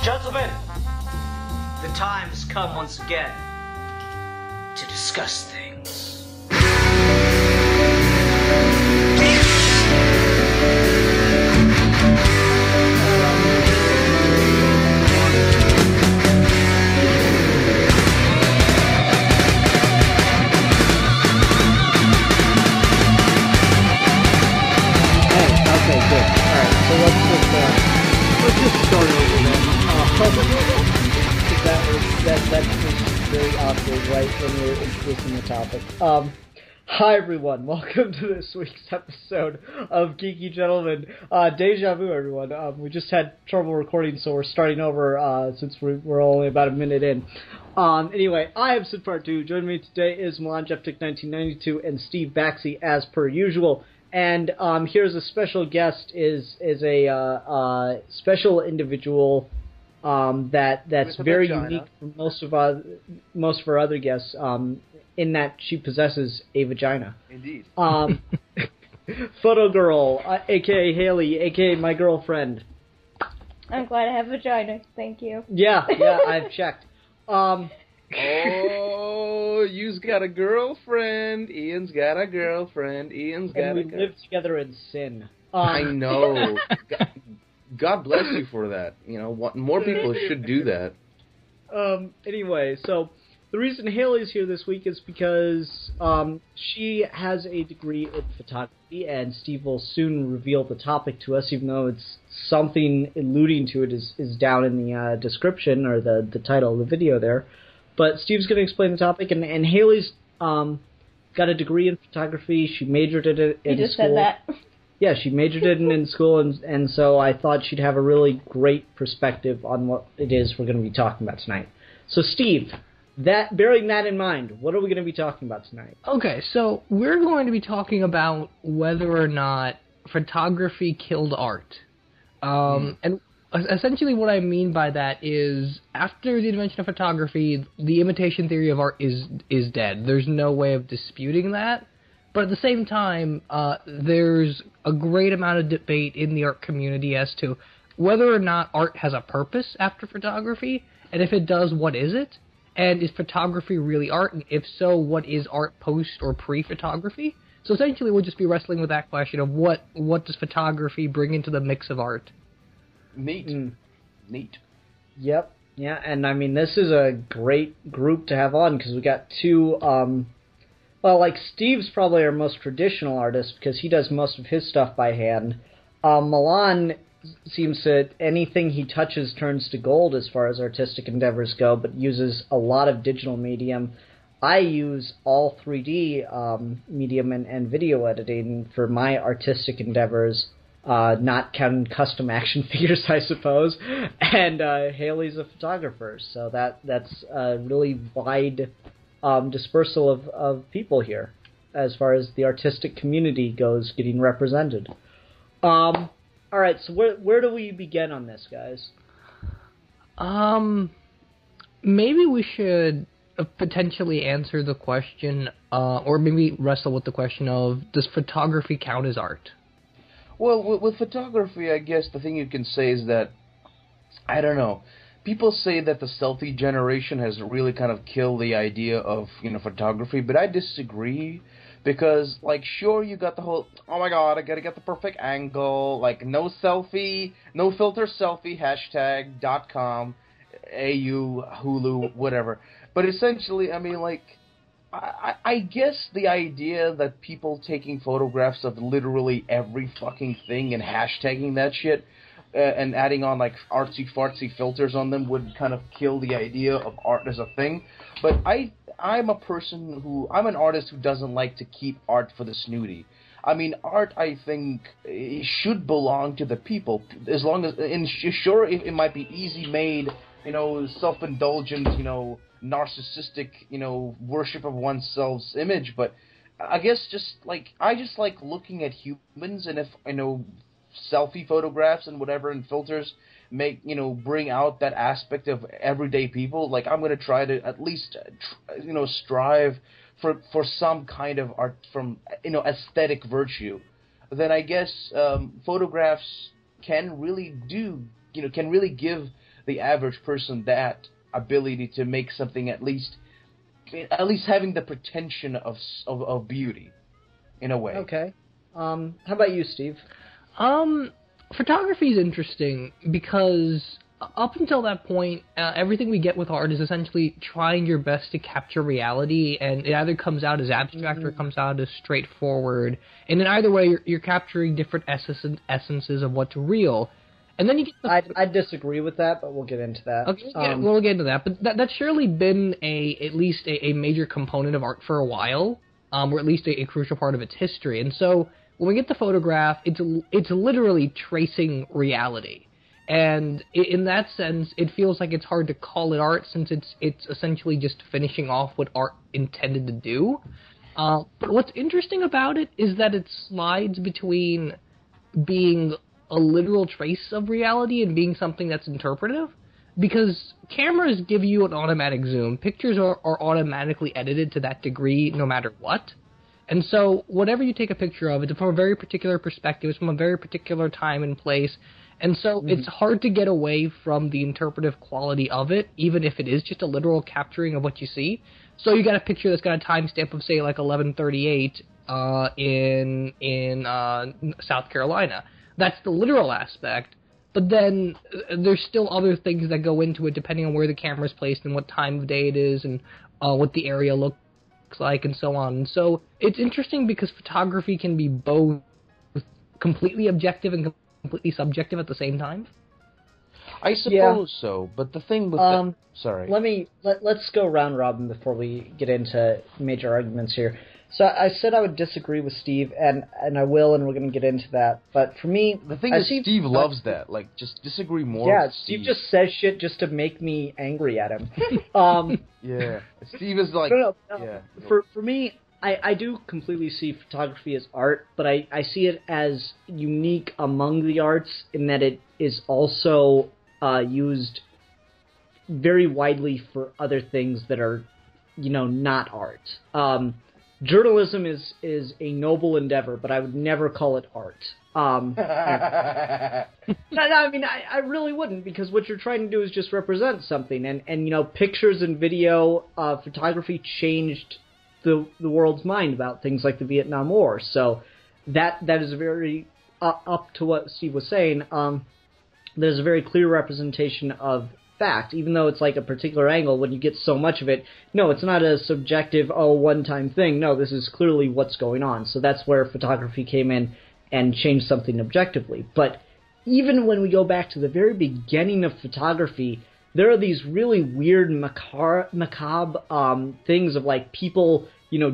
Gentlemen, the time has come once again to discuss things. Okay, good. Alright, so let's just start over then. That was very awkward, right, when we were introducing the topic. Hi everyone, welcome to this week's episode of Geeky Gentlemen. Deja vu, everyone. We just had trouble recording, so we're starting over since we're only about a minute in. Anyway, I am Sid Part 2. Joining me today is Milan Jeptic 1992 and Steve Baxi as per usual. And here's a special guest, is a special individual that's very unique from most of our other guests, in that she possesses a vagina. Indeed. Photo girl, aka Haley, aka my girlfriend. I'm glad I have a vagina. Thank you. Yeah, I've checked. Oh, you's got a girlfriend. Ian's got a girlfriend. Ian's got and we live together in sin. I know. God bless you for that. You know, more people should do that. Anyway, so the reason Haley's here this week is because she has a degree in photography, and Steve will soon reveal the topic to us, even though it's something alluding to it is down in the description or the title of the video there. But Steve's going to explain the topic, and Haley's got a degree in photography. She majored in it in school. You just said that. Yeah, she majored in it in school, and so I thought she'd have a really great perspective on what it is we're going to be talking about tonight. So, Steve, bearing that in mind, what are we going to be talking about tonight? Okay, so we're going to be talking about whether or not photography killed art. And essentially what I mean by that is, after the invention of photography, the imitation theory of art is dead. There's no way of disputing that. But at the same time, there's a great amount of debate in the art community as to whether or not art has a purpose after photography, and if it does, what is it? And is photography really art? And if so, what is art post or pre-photography? So essentially we'll just be wrestling with that question of what does photography bring into the mix of art? Neat. Neat. Yep. Yeah, and I mean, this is a great group to have on, because we got two, well, like, Steve's probably our most traditional artist, because he does most of his stuff by hand. Milan seems that anything he touches turns to gold as far as artistic endeavors go, but uses a lot of digital medium. I use all 3D medium and video editing for my artistic endeavors, not counting custom action figures, I suppose. And Haley's a photographer, so that's a really wide dispersal of people here as far as the artistic community goes getting represented. All right, so where do we begin on this, guys? Maybe we should potentially answer the question, or maybe wrestle with the question of, does photography count as art? Well, with photography, I guess the thing you can say is that, I don't know, people say that the selfie generation has really kind of killed the idea of, photography, but I disagree. Because, like, sure, you got the whole, oh my god, I gotta get the perfect angle, like, no selfie, no filter selfie, #.com, AU, Hulu, whatever. But essentially, I mean, like, I guess the idea that people taking photographs of literally every fucking thing and hashtagging that shit, and adding on, like, artsy-fartsy filters on them would kind of kill the idea of art as a thing. But I'm an artist who doesn't like to keep art for the snooty. I mean, art, I think, should belong to the people, as long as, and sure, it might be easy made, self-indulgent, narcissistic, worship of oneself's image, but I guess I just like looking at humans, and if selfie photographs and whatever and filters bring out that aspect of everyday people, like I'm gonna try to at least strive for some kind of art from aesthetic virtue. Then I guess photographs can really give the average person that ability to make something at least having the pretension of beauty, in a way. Okay. How about you, Steve? Photography is interesting because up until that point, everything we get with art is essentially trying your best to capture reality, and it either comes out as abstract or it comes out as straightforward. And in either way, you're capturing different essences of what's real. And then you get I disagree with that, but we'll get into that. Okay, we'll get into that. But that's surely been at least a major component of art for a while, or at least a crucial part of its history. And so when we get the photograph, it's literally tracing reality. And in that sense, it feels like it's hard to call it art since it's essentially just finishing off what art intended to do. But what's interesting about it is that it slides between being a literal trace of reality and being something that's interpretive, because cameras give you an automatic zoom. Pictures are automatically edited to that degree no matter what. And so whatever you take a picture of, it's from a very particular perspective, it's from a very particular time and place, and so it's hard to get away from the interpretive quality of it, even if it is just a literal capturing of what you see. So you got a picture that's got a timestamp of, say, like 1138 in South Carolina. That's the literal aspect, but then there's still other things that go into it depending on where the camera's placed and what time of day it is and what the area looks like and so on. And so it's interesting because photography can be both completely objective and completely subjective at the same time. I suppose so, but the thing with sorry. Let's go round robin before we get into major arguments here. So I said I would disagree with Steve, and I will, and we're going to get into that. But for me, the thing is, Steve loves that. Like, just disagree more. Yeah, with Steve just says shit just to make me angry at him. Yeah, Steve is like, yeah. For me, I do completely see photography as art, but I see it as unique among the arts in that it is also used very widely for other things that are, not art. Journalism is a noble endeavor, but I would never call it art. No, I mean, I really wouldn't, because what you're trying to do is just represent something, and pictures and video photography changed the world's mind about things like the Vietnam War. So that is very up to what Steve was saying. There's a very clear representation of fact, even though it's like a particular angle. When you get so much of it, no, it's not a subjective, one-time thing. No, this is clearly what's going on. So that's where photography came in and changed something objectively. But even when we go back to the very beginning of photography, there are these really weird macabre things of like people,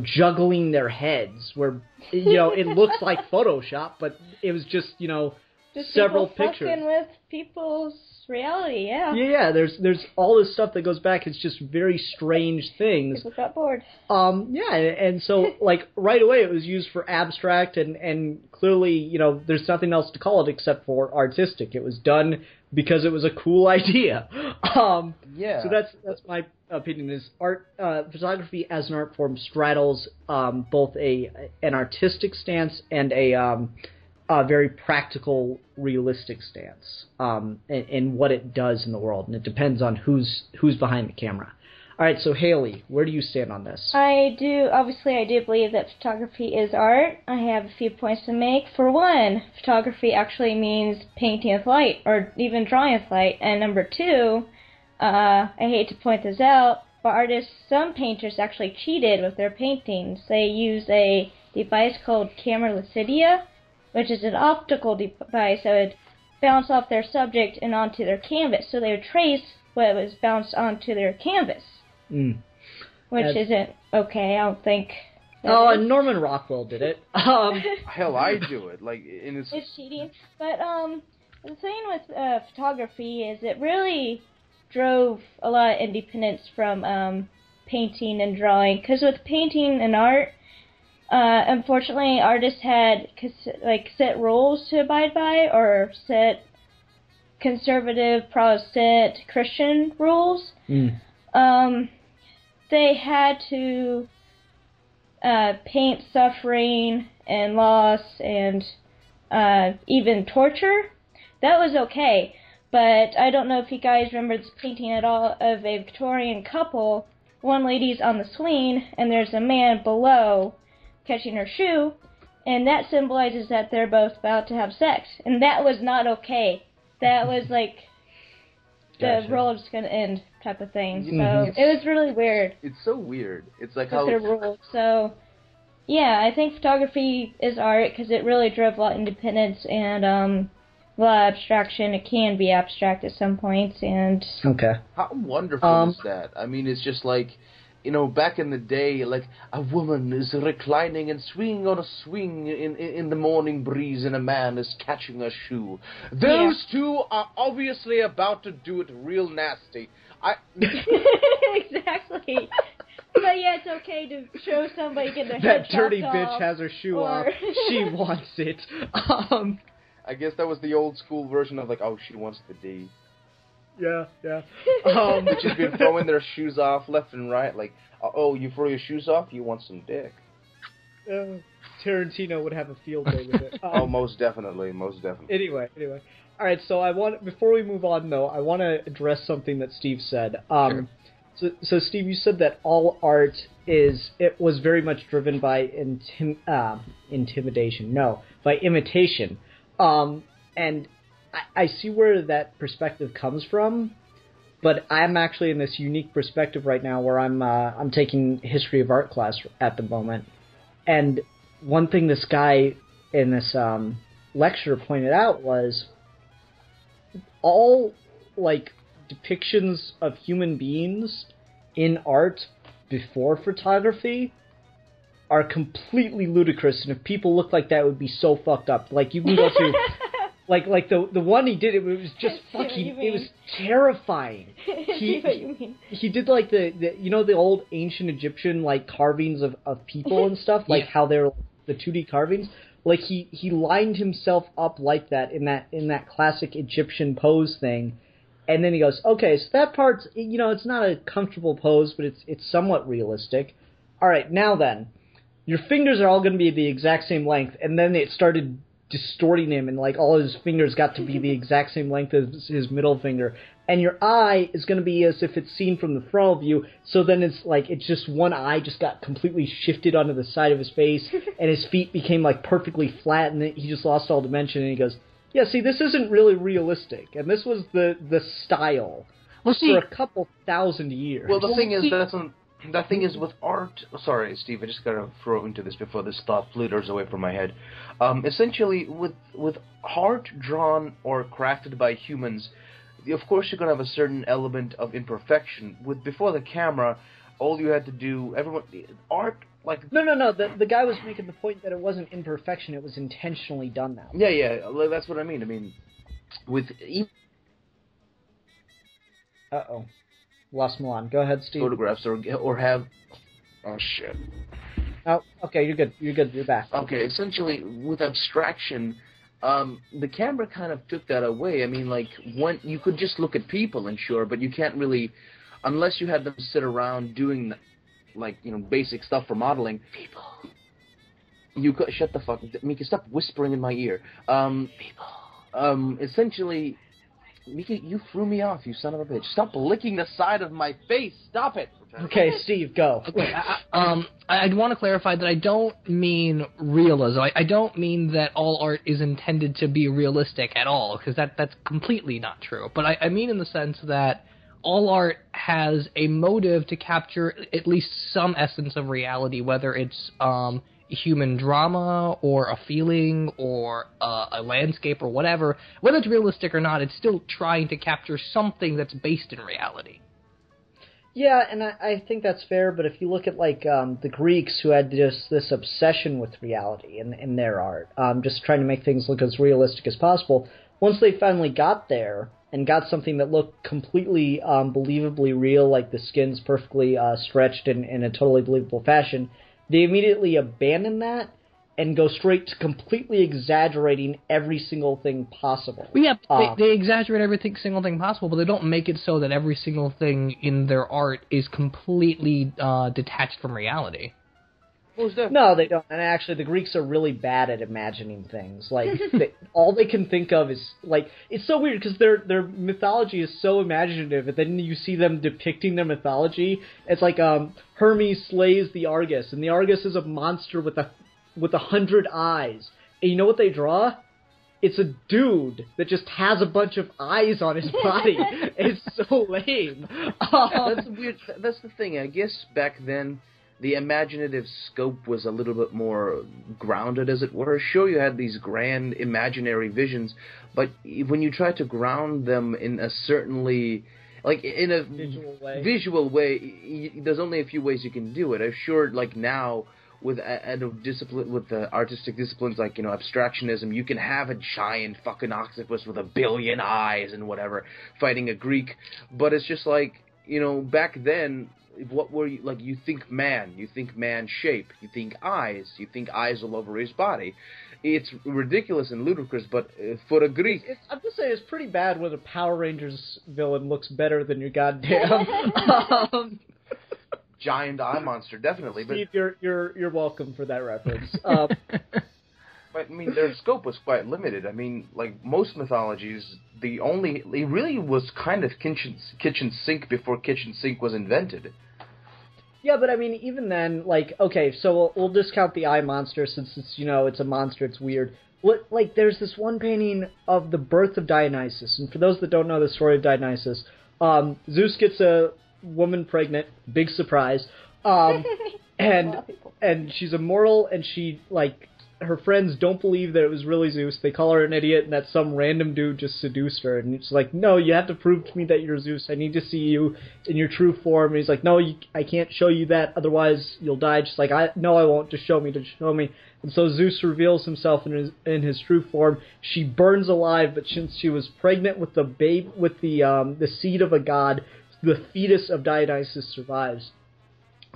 juggling their heads, where, it looks like Photoshop, but it was just, several pictures. Fucking with people's reality, yeah. Yeah, there's all this stuff that goes back. It's just very strange things. People got bored. Yeah, and so, like, right away it was used for abstract, and clearly, there's nothing else to call it except for artistic. It was done because it was a cool idea. Yeah. So that's my opinion, is photography as an art form straddles both an artistic stance and a very practical, realistic stance in what it does in the world, and it depends on who's behind the camera. All right, so Haley, where do you stand on this? I do believe that photography is art. I have a few points to make. For one, photography actually means painting with light, or even drawing with light. And number two, I hate to point this out, but some painters actually cheated with their paintings. They use a device called camera lucidity, which is an optical device that would bounce off their subject and onto their canvas. So they would trace what was bounced onto their canvas. Which isn't okay, I don't think. And Norman Rockwell did it. Hell, I do it. Like, it's cheating. But the thing with photography is it really drove a lot of independence from painting and drawing. Because with painting and art, unfortunately, artists had set rules to abide by, or set conservative Protestant Christian rules. They had to paint suffering and loss and even torture. That was okay, but I don't know if you guys remember this painting at all of a Victorian couple. One lady's on the swing, and there's a man below catching her shoe, and that symbolizes that they're both about to have sex, and that was not okay. That was like the world's gonna end type of thing. So it was really weird. It's so weird. It's like how their rules. So yeah, I think photography is art because it really drove a lot of independence and a lot of abstraction. It can be abstract at some points, and how wonderful is that? I mean, it's just like, you know, back in the day, like a woman is reclining and swinging on a swing in the morning breeze, and a man is catching a shoe. Those two are obviously about to do it real nasty. Exactly. But yeah, it's okay to show somebody get their head that dirty chopped bitch off, has her shoe off. She wants it. I guess that was the old school version of like, oh, she wants the D. Yeah. Which has been throwing their shoes off left and right. Like, oh, you throw your shoes off, you want some dick. Tarantino would have a field day with it. Oh, most definitely. Anyway. All right, so before we move on, though, I want to address something that Steve said. Sure. So Steve, you said that all art was very much driven by intimidation. No, by imitation. And I see where that perspective comes from, but I'm actually in this unique perspective right now where I'm taking history of art class at the moment. And one thing this guy in this lecture pointed out was all depictions of human beings in art before photography are completely ludicrous, and if people look like that, it would be so fucked up. Like, you can go through like the one he did, it was just fucking, it was terrifying. He did like the you know, the old ancient Egyptian carvings of people and stuff, how they're the 2D carvings. Like, he lined himself up like that in that classic Egyptian pose thing, and then he goes, okay, so that part's, you know, it's not a comfortable pose, but it's somewhat realistic. All right, now then, your fingers are all going to be the exact same length, and then it started distorting him, and all his fingers got to be the exact same length as his middle finger, and your eye is going to be as if it's seen from the frontal view, so then it's just one eye just got completely shifted onto the side of his face, and his feet became perfectly flat, and then he just lost all dimension, and he goes, yeah, see, this isn't really realistic, and this was the style for a couple thousand years. Well, the thing is, that thing is with art. Sorry, Steve, I just gotta throw into this before this thought flitters away from my head. Essentially, with art drawn or crafted by humans, of course you're gonna have a certain element of imperfection. Before the camera, all you had to do, art. No. The guy was making the point that it wasn't imperfection; it was intentionally done that way. Yeah. That's what I mean. I mean, with. Lost Milan. Go ahead, Steve. Photographs or have. Oh shit. Oh, okay. You're good. You're back. Okay. Essentially, with abstraction, the camera kind of took that away. I mean, when you could just look at people, and sure, but you can't really, unless you had them sit around doing, basic stuff for modeling. People. You could shut the fuck. Mika, stop whispering in my ear. Essentially. Mika, you threw me off, you son of a bitch. Stop licking the side of my face. Stop it. Okay, Steve, go. Okay, I'd want to clarify that I don't mean realism. I don't mean that all art is intended to be realistic at all, because that's completely not true. But I mean in the sense that all art has a motive to capture at least some essence of reality, whether it's human drama or a feeling or a landscape or whatever. Whether it's realistic or not, it's still trying to capture something that's based in reality. Yeah, and I think that's fair, but if you look at the Greeks, who had just this obsession with reality in their art, just trying to make things look as realistic as possible, once they finally got there and got something that looked completely believably real, like the skin's perfectly stretched in a totally believable fashion, they immediately abandon that and go straight to completely exaggerating every single thing possible. Well, yeah, they exaggerate every single thing possible, but they don't make it so that every single thing in their art is completely detached from reality. No, they don't. And actually, the Greeks are really bad at imagining things. Like, all they can think of is, like, it's so weird because their mythology is so imaginative, and then you see them depicting their mythology. It's like Hermes slays the Argus, and the Argus is a monster with 100 eyes. And you know what they draw? It's a dude that just has a bunch of eyes on his body. It's so lame. That's weird. That's the thing. I guess back then, the imaginative scope was a little bit more grounded, as it were. Sure, you had these grand imaginary visions, but when you try to ground them in a certainly, like, in a visual way, there's only a few ways you can do it. I'm sure, like, now, with discipline, with the artistic disciplines like, you know, abstractionism, you can have a giant fucking octopus with 1 billion eyes and whatever fighting a Greek, but it's just like, you know, back then, what were you, like, you think man shape, you think eyes all over his body. It's ridiculous and ludicrous, but for a Greek... I'm just saying, it's pretty bad when a Power Rangers villain looks better than your goddamn... giant eye monster, definitely. Steve, but you're welcome for that reference. But, I mean, their scope was quite limited. I mean, like, most mythologies, it really was kind of kitchen sink before kitchen sink was invented. Yeah, but I mean, even then, like, okay, so we'll discount the eye monster since it's, you know, it's a monster, it's weird. Like, there's this one painting of the birth of Dionysus, and for those that don't know the story of Dionysus, Zeus gets a woman pregnant, big surprise, and she's immortal, and she, like, her friends don't believe that it was really Zeus. They call her an idiot and that some random dude just seduced her. And it's like, no, you have to prove to me that you're Zeus. I need to see you in your true form. And he's like, no, I can't show you that, otherwise you'll die. Just like, no, I won't. Just show me. And so Zeus reveals himself in his true form. She burns alive, but since she was pregnant with the the seed of a god, the fetus of Dionysus survives.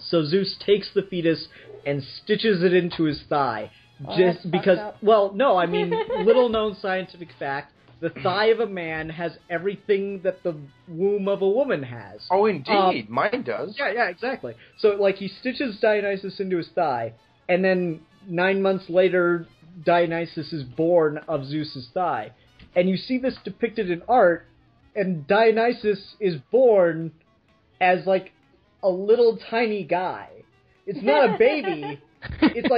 So Zeus takes the fetus and stitches it into his thigh. Just because, well, no, I mean, little known scientific fact, the thigh of a man has everything that the womb of a woman has. Oh, indeed. Mine does. Yeah, exactly. So, like, he stitches Dionysus into his thigh, and then 9 months later, Dionysus is born of Zeus's thigh. And you see this depicted in art, and Dionysus is born as, like, a little tiny guy. It's not a baby. It's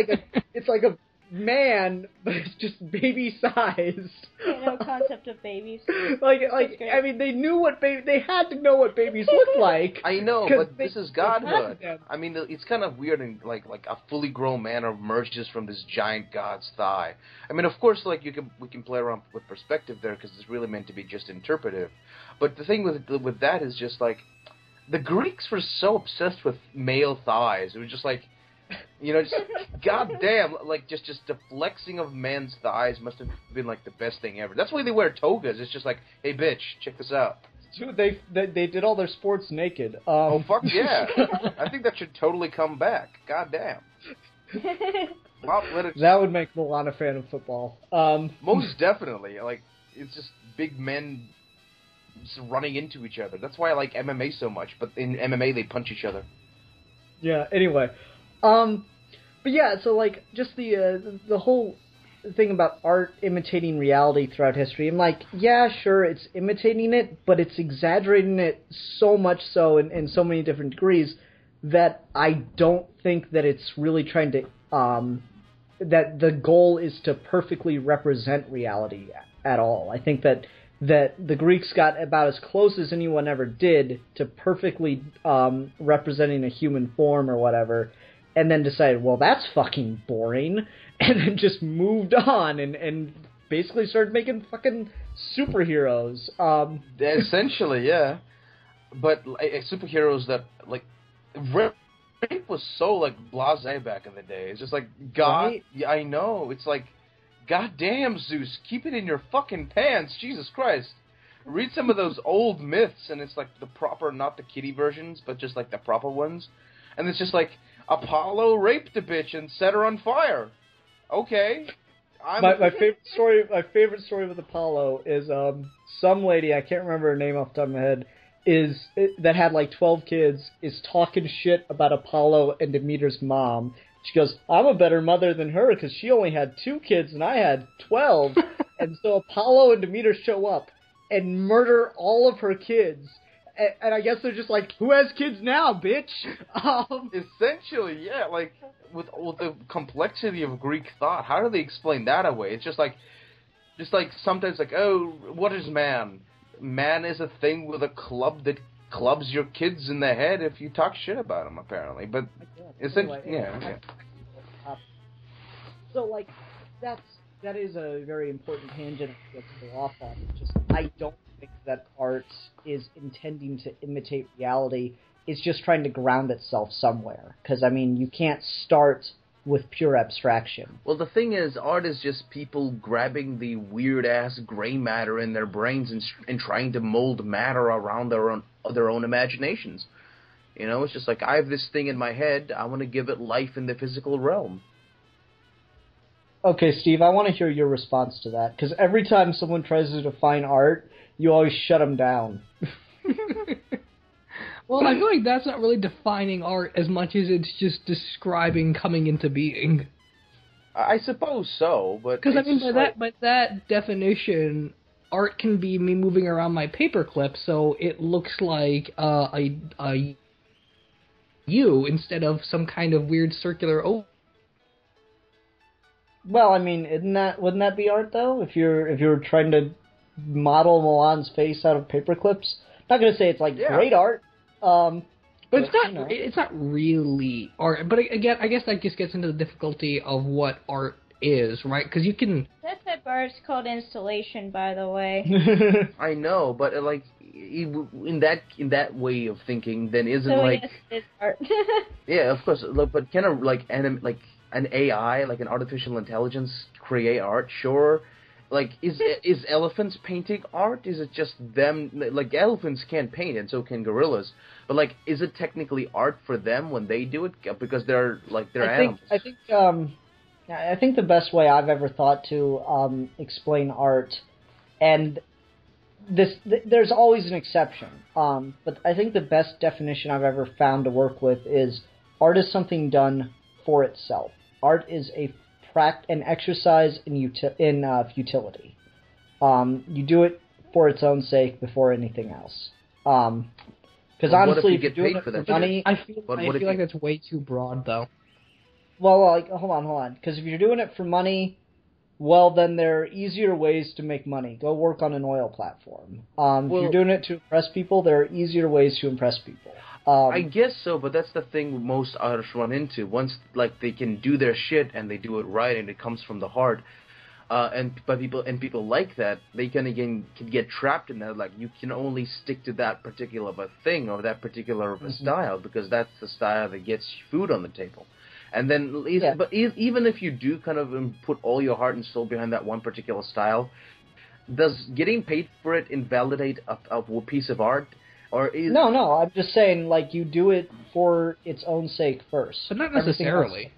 like a man, but it's just baby sized. No concept of babies. Like I mean, they had to know what babies look like. I know, but this is godhood. I mean, it's kind of weird, and like a fully grown man emerges from this giant god's thigh. I mean, of course, like we can play around with perspective there because it's really meant to be just interpretive. But the thing with that is just like the Greeks were so obsessed with male thighs. It was just like, you know, just goddamn, like just the flexing of men's thighs must have been like the best thing ever. That's why they wear togas. It's just like, hey, bitch, check this out. Dude, they did all their sports naked. Oh fuck yeah! I think that should totally come back. Goddamn. That would make Milan a fan of football. Most definitely. Like, it's just big men just running into each other. That's why I like MMA so much. But in MMA, they punch each other. Yeah. Anyway. But yeah, so like just the whole thing about art imitating reality throughout history. I'm like, yeah, sure, it's imitating it, but it's exaggerating it so much so in so many different degrees that I don't think that it's really trying to that the goal is to perfectly represent reality at all. I think that the Greeks got about as close as anyone ever did to perfectly representing a human form or whatever. And then decided, well, that's fucking boring, and then just moved on and basically started making fucking superheroes. Essentially, yeah. But superheroes that, like, rape was so, like, blasé back in the day. It's just like, God, right? Yeah, I know. It's like, goddamn, Zeus, keep it in your fucking pants, Jesus Christ. Read some of those old myths, and it's like the proper, not the kiddie versions, but just like the proper ones. And it's just like, Apollo raped a bitch and set her on fire. Okay. My favorite story with Apollo is some lady, I can't remember her name off the top of my head, that had like 12 kids, is talking shit about Apollo and Demeter's mom. She goes, I'm a better mother than her because she only had 2 kids and I had 12. And so Apollo and Demeter show up and murder all of her kids. And I guess they're just like, who has kids now, bitch? Essentially, yeah, like, with the complexity of Greek thought, how do they explain that away? It's just like sometimes like, oh, what is man? Man is a thing with a club that clubs your kids in the head if you talk shit about them, apparently. But essentially, yeah. So, like, that is a very important tangent to go off on. Just, I don't think that art is intending to imitate reality. It's just trying to ground itself somewhere. Because, I mean, you can't start with pure abstraction. Well, the thing is, art is just people grabbing the weird-ass gray matter in their brains and trying to mold matter around their own imaginations. You know, it's just like, I have this thing in my head, I want to give it life in the physical realm. Okay, Steve, I want to hear your response to that, because every time someone tries to define art, you always shut them down. Well, I feel like that's not really defining art as much as it's just describing coming into being. I suppose so, but... Because, I mean, by that definition, art can be me moving around my paperclip, so it looks like a U instead of some kind of weird circular O. Well, I mean, wouldn't that be art though? If you're trying to model Milan's face out of paperclips, not gonna say it's like great art, but it's not. You know. It's not really art. But again, I guess that just gets into the difficulty of what art is, right? Because you can. That type of art is called installation, by the way. I know, but like in that way of thinking, then isn't so like. Yes, it's art. Yeah, of course. But can an AI, like an artificial intelligence, create art? Sure. Like, is elephants painting art? Is it just them? Like, elephants can't paint, and so can gorillas. But like, is it technically art for them when they do it? Because they're animals. I think the best way I've ever thought to explain art, and there's always an exception. But I think the best definition I've ever found to work with is art is something done for itself. Art is an exercise in futility. You do it for its own sake before anything else. Because honestly, if you're doing it for money, I feel like that's way too broad, though. Well, like, hold on. Because if you're doing it for money, well, then there are easier ways to make money. Go work on an oil platform. If you're doing it to impress people, there are easier ways to impress people. I guess so, but that's the thing most artists run into. Once, like, they can do their shit and they do it right and it comes from the heart, people like that, they can get trapped in that. Like, you can only stick to that particular thing or that particular style because that's the style that gets food on the table. And then, but even if you do kind of put all your heart and soul behind that one particular style, does getting paid for it invalidate a piece of art? No, I'm just saying, like, you do it for its own sake first. But not necessarily.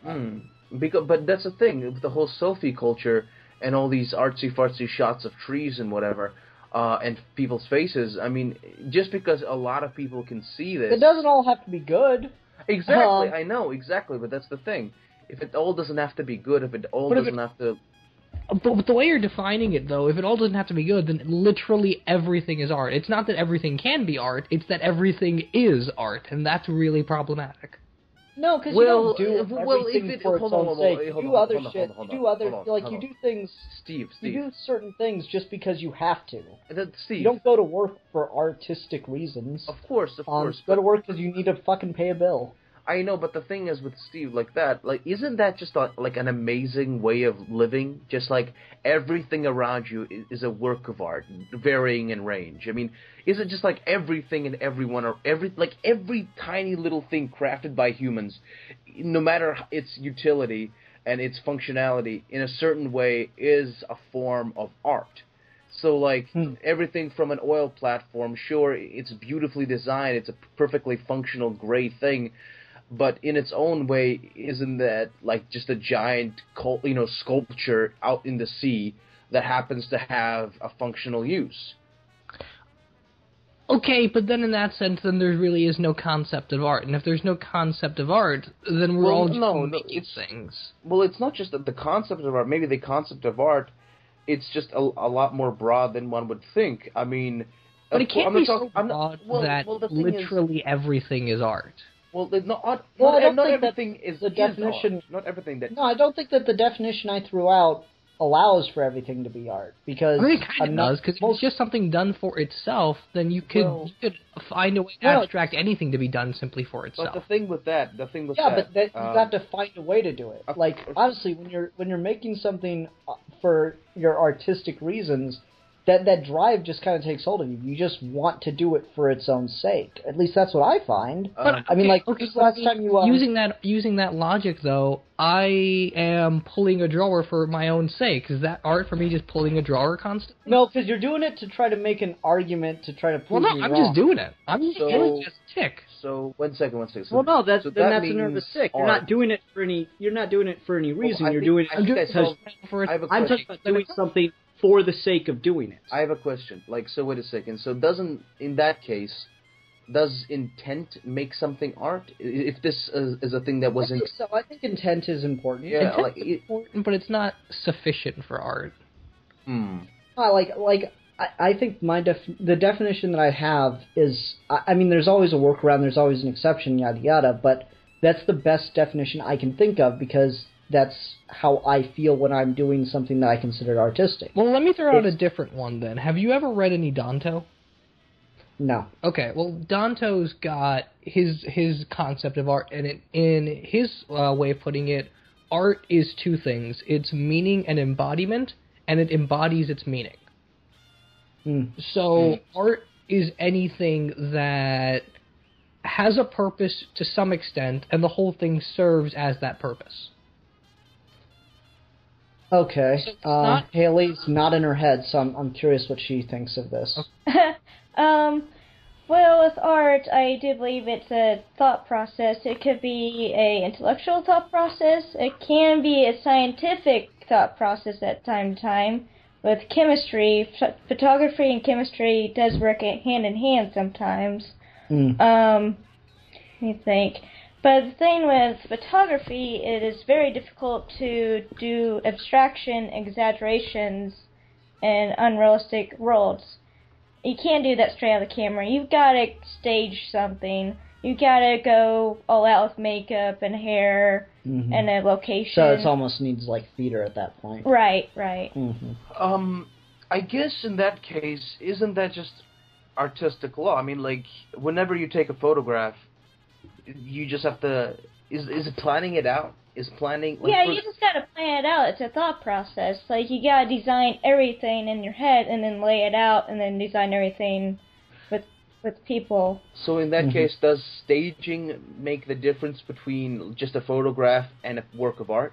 But that's the thing, with the whole selfie culture and all these artsy-fartsy shots of trees and whatever, and people's faces, I mean, just because a lot of people can see this... It doesn't all have to be good. Exactly, I know, exactly, but that's the thing. If it all doesn't have to be good, if it all doesn't have to... But the way you're defining it, though, if it all doesn't have to be good, then literally everything is art. It's not that everything can be art, it's that everything is art, and that's really problematic. No, because you don't do everything for its own sake. You do other shit. You do things... Steve. You do certain things just because you have to. Steve. You don't go to work for artistic reasons. Of course. You go to work because you need to fucking pay a bill. I know, but the thing is with Steve, like that, like, isn't that just like an amazing way of living? Just like everything around you is a work of art, varying in range. I mean, is it just like everything and everyone, or every tiny little thing crafted by humans, no matter its utility and its functionality, in a certain way, is a form of art? So, like, everything from an oil platform, sure, it's beautifully designed, it's a perfectly functional, great thing. but in its own way, isn't that like just a giant, sculpture out in the sea that happens to have a functional use? Okay, but then in that sense, then there really is no concept of art. And if there's no concept of art, then we're all just making things. Well, it's not just the concept of art. Maybe the concept of art, it's just a lot more broad than one would think. I mean... But it can't be so broad that literally everything is art. Well, not everything is the definition. Art. Not everything that... No, I don't think that the definition I threw out allows for everything to be art, because... I mean, it kind of does, because if it's just something done for itself, then you could find a way to abstract anything to be done simply for itself. But the thing with that... but you got to find a way to do it. Like, obviously, when you're making something for your artistic reasons, that drive just kind of takes hold of you. You just want to do it for its own sake. At least that's what I find. But I mean, last time you... Using that logic, though, I am pulling a drawer for my own sake. Is that art for me just pulling a drawer constantly? No, because you're doing it to try to make an argument to try to prove I'm wrong. just doing it. I'm just doing it as a tick. So, one second. So, well, no, that's so a nervous tick. You're not doing it for any. You're not doing it for any reason. You're doing it because I'm talking about doing something for the sake of doing it. I have a question. So wait a second. So in that case, does intent make something art? If this is a thing that wasn't... I think so. I think intent is important. Yeah, intent is important, but it's not sufficient for art. I think the definition that I have is... I mean, there's always a workaround, there's always an exception, yada yada, but that's the best definition I can think of, because that's how I feel when I'm doing something that I consider artistic. Well, let me throw out a different one then. Have you ever read any Danto? No. Okay, well, Danto's got his concept of art, and in his way of putting it, art is two things. It's meaning and embodiment, and it embodies its meaning. So art is anything that has a purpose to some extent, and the whole thing serves as that purpose. Okay. Haley's nodding her head, so I'm curious what she thinks of this. Well, with art, I do believe it's a thought process. It could be a intellectual thought process. It can be a scientific thought process at time to time. With chemistry, photography and chemistry does work hand in hand sometimes. Let me think. But the thing with photography, it is very difficult to do abstraction, exaggerations, and unrealistic worlds. You can't do that straight out of the camera. You've got to stage something. You've got to go all out with makeup and hair and a location. So it almost needs like theater at that point. Right. I guess in that case, isn't that just artistic law? I mean, whenever you take a photograph, you just have to... Is it planning it out? Is planning... you just gotta plan it out. It's a thought process. You gotta design everything in your head and then lay it out and then design everything with people. So in that case, does staging make the difference between just a photograph and a work of art?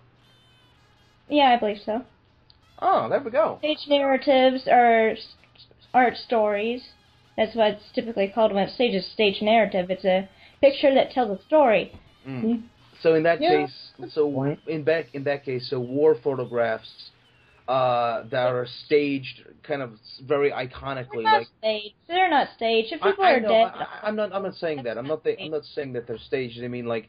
Yeah, I believe so. Oh, there we go. Stage narratives are art stories. That's what it's typically called when it's staged. Stage narrative. It's a picture that tells a story. So in that case, in that case, war photographs that are staged, kind of very iconically. They're not staged. If people are dead. I'm not saying that. I'm not saying that they're staged. I mean, like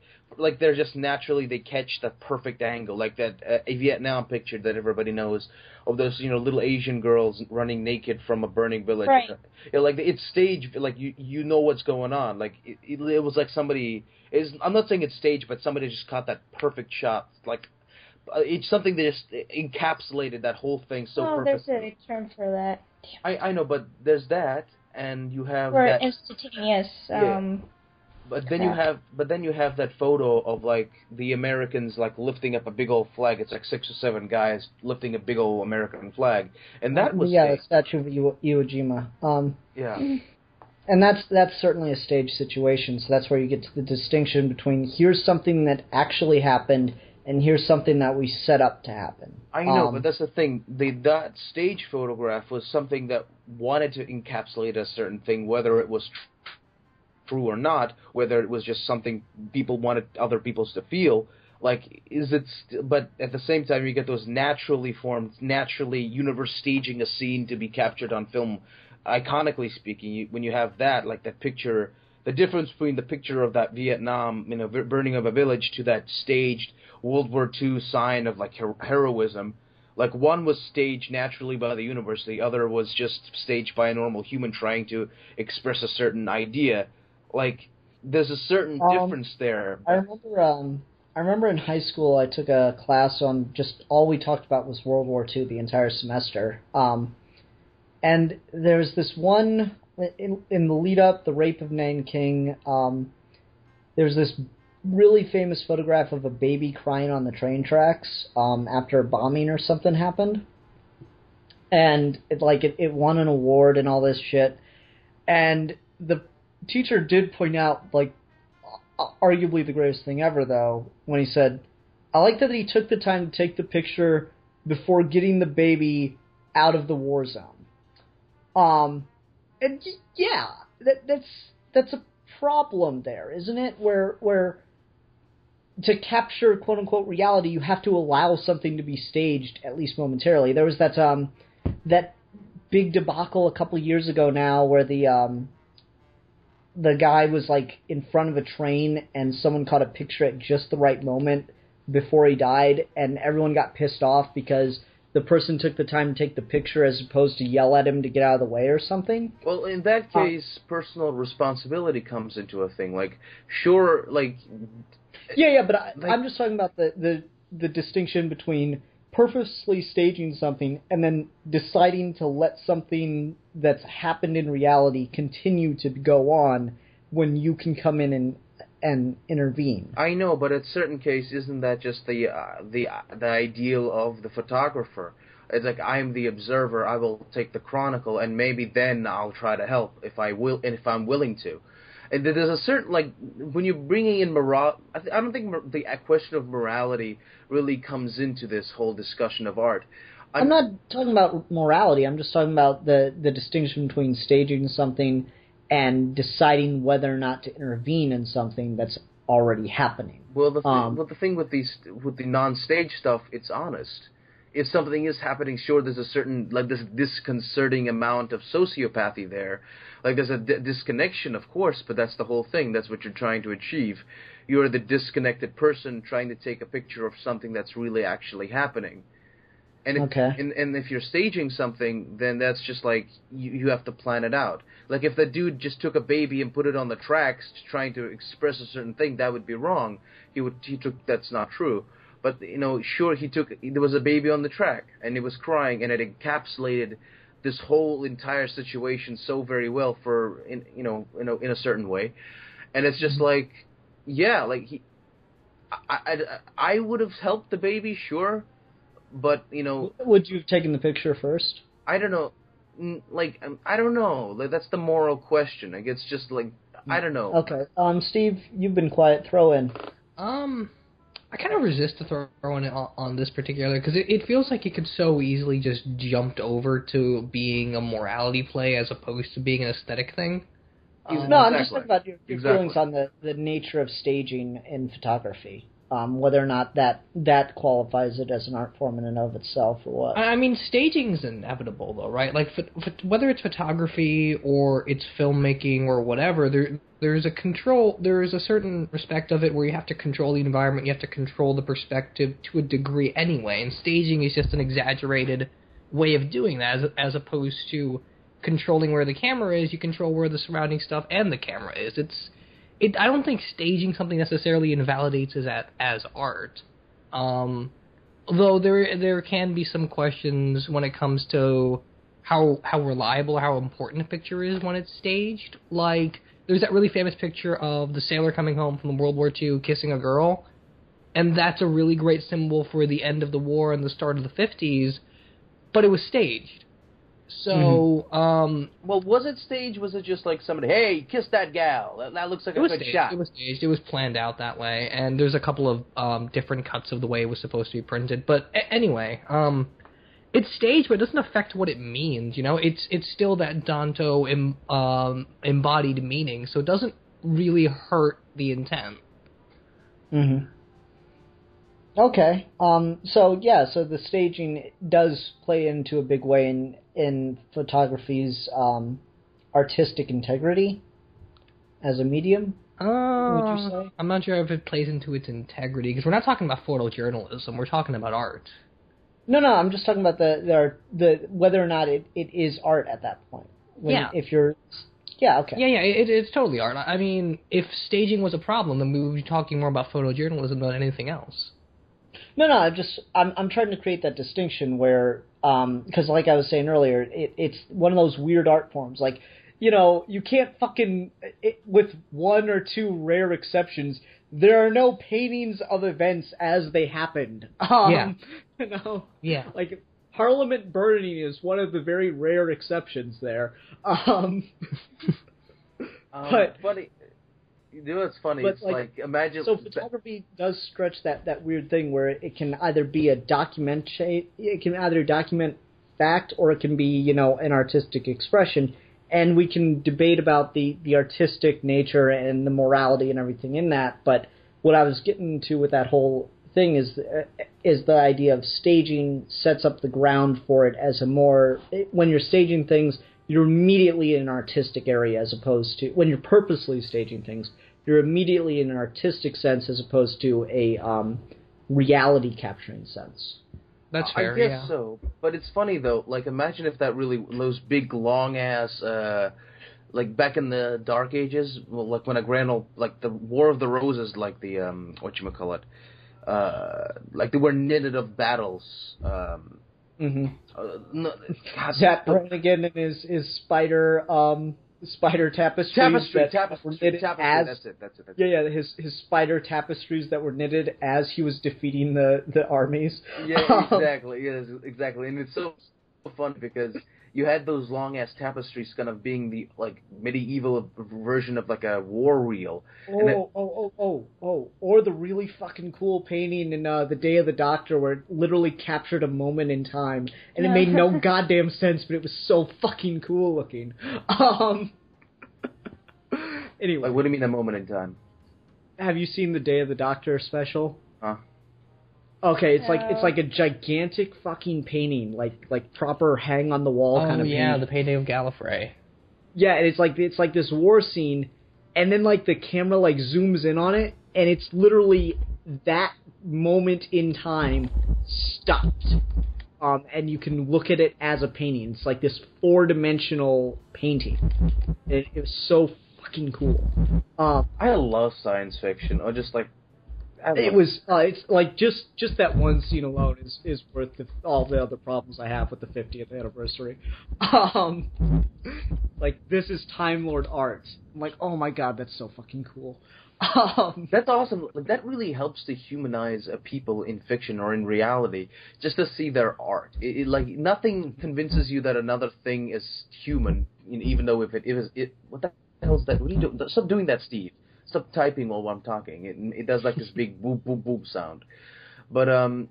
they're just naturally, they catch the perfect angle, like that a Vietnam picture that everybody knows of those little Asian girls running naked from a burning village. Right. It's staged. You know what's going on. It was like somebody is. I'm not saying it's staged, but somebody just caught that perfect shot. It's something that just encapsulated that whole thing so perfectly. There's a term for that. I know, but there's that, and you have or that instantaneous. But then you have that photo of the Americans lifting up a big old flag. It's 6 or 7 guys lifting a big old American flag, and that was the statue of Iwo Jima. And that's certainly a stage situation. So that's where you get to the distinction between here's something that actually happened and here's something that we set up to happen. I know, but that's the thing. That stage photograph was something that wanted to encapsulate a certain thing, whether it was true or not, whether it was just something people wanted other people to feel. Like, but at the same time, you get those naturally formed, naturally universe staging a scene to be captured on film, iconically speaking. When you have that, like that picture, the difference between the picture of that Vietnam, burning of a village to that staged World War II sign of like heroism. Like, one was staged naturally by the universe, the other was just staged by a normal human trying to express a certain idea. Like, there's a certain difference there. I remember in high school I took a class on just all we talked about was World War II the entire semester. And there's this one, in the lead up, the rape of Nanking, there's this really famous photograph of a baby crying on the train tracks after a bombing or something happened. And it won an award and all this shit. And the teacher did point out, like, arguably the greatest thing ever, though, when he said, I like that he took the time to take the picture before getting the baby out of the war zone. And yeah, that's a problem there, isn't it? Where to capture quote unquote reality, you have to allow something to be staged at least momentarily. There was that big debacle a couple years ago now where the guy was like in front of a train and someone caught a picture at just the right moment before he died, and everyone got pissed off because the person took the time to take the picture as opposed to yell at him to get out of the way or something. Well, in that case, personal responsibility comes into a thing. Like, sure, like... Yeah, but I'm just talking about the distinction between purposely staging something and then deciding to let something that's happened in reality continue to go on when you can come in and intervene. I know, but in certain case, isn't that just the ideal of the photographer? It's like, I'm the observer, I will take the chronicle, and maybe then I'll try to help if I'm willing to. And there's a certain, like, when you're bringing in morality, I don't think the question of morality really comes into this whole discussion of art. I'm not talking about morality. I'm just talking about the distinction between staging something and deciding whether or not to intervene in something that's already happening. Well, the thing with the non-stage stuff, it's honest. If something is happening, sure, there's a certain, like, this disconcerting amount of sociopathy there. Like, there's a disconnection, of course, but that's the whole thing. That's what you're trying to achieve. You're the disconnected person trying to take a picture of something that's really actually happening. And and if you're staging something, then that's just like, you have to plan it out. Like, if the dude just took a baby and put it on the tracks trying to express a certain thing, that would be wrong. That's not true. But, sure, there was a baby on the track, and it was crying, and it encapsulated this whole entire situation so very well in a certain way. And it's just like, yeah, like, I would have helped the baby, sure, but, Would you have taken the picture first? I don't know. Like, I don't know. Like, that's the moral question. Like, it's just like, I don't know. Okay. Steve, you've been quiet. Throw in. I kind of resist throwing it on this particular, because it feels like it could so easily just jumped over to being a morality play as opposed to being an aesthetic thing. No, I'm just talking about your feelings on the nature of staging in photography. Whether or not that qualifies it as an art form in and of itself, or what? I mean, staging's inevitable, though, right? Like, whether it's photography or it's filmmaking or whatever, there is a certain respect of it where you have to control the environment, you have to control the perspective to a degree anyway, and staging is just an exaggerated way of doing that, as opposed to controlling where the camera is. You control where the surrounding stuff and the camera is. I don't think staging something necessarily invalidates it as art. Though there can be some questions when it comes to how reliable, how important a picture is when it's staged. Like, there's that really famous picture of the sailor coming home from World War II kissing a girl, and that's a really great symbol for the end of the war and the start of the 50s, but it was staged. So, well, was it staged? Was it just like somebody, hey, kiss that gal? That looks like a good shot. It was staged. It was planned out that way, and there's a couple of different cuts of the way it was supposed to be printed. But anyway, it's staged, but it doesn't affect what it means. It's still that Danto embodied meaning, so it doesn't really hurt the intent. Mm-hmm. Okay. So the staging does play into a big way in photography's artistic integrity as a medium. Would you say? I'm not sure if it plays into its integrity, because we're not talking about photojournalism. We're talking about art. No, I'm just talking about the whether or not it is art at that point. If you're... Yeah, okay. Yeah, it's totally art. I mean, if staging was a problem, then we would be talking more about photojournalism than anything else. No, I'm trying to create that distinction where, because like I was saying earlier, it's one of those weird art forms. Like, you can't with one or two rare exceptions, there are no paintings of events as they happened. Yeah. Yeah. Like, Parliament burning is one of the very rare exceptions there. But funny. It's funny. It's like imagine. So photography does stretch that weird thing where it can either be it can either document fact or it can be an artistic expression, and we can debate about the artistic nature and the morality and everything in that. But what I was getting to with that whole thing is the idea of staging sets up the ground for it as when you're staging things, you're immediately in an artistic area as opposed to when you're purposely staging things, you're immediately in an artistic sense as opposed to a reality capturing sense. That's fair. I guess so, but it's funny though. Like, imagine if that really those big long ass. Like back in the Dark Ages, like when like the War of the Roses, like the whatchamacallit, like they were knitted of battles. That Brannigan and his spider tapestries that were knitted as that's it. his spider tapestries that were knitted as he was defeating the armies. Yeah, exactly. Yes, exactly. And it's so fun because you had those long ass tapestries kind of being the like medieval version of like a war reel. Or the really fucking cool painting in The Day of the Doctor where it literally captured a moment in time and it made no goddamn sense, but it was so fucking cool looking. Anyway, like, what do you mean a moment in time? Have you seen the Day of the Doctor special? Huh? Okay, it's like a gigantic fucking painting, like proper hang on the wall kind of painting. Oh yeah, the painting of Gallifrey. Yeah, and it's like this war scene, and then like the camera like zooms in on it, and it's literally that moment in time stopped. And you can look at it as a painting. It's like this 4-dimensional painting. It was so fucking cool. I love science fiction, or just like. It's like just that one scene alone is worth all the other problems I have with the 50th anniversary. Like, this is Time Lord art. I'm like, oh my god, that's so fucking cool. That's awesome. Like, that really helps to humanize people in fiction or in reality, just to see their art. Like, nothing convinces you that another thing is human, even though if it is what the hell is that? What are you doing? Stop doing that, Steve. Stop typing while I'm talking. It does like this big boop boop boop sound. But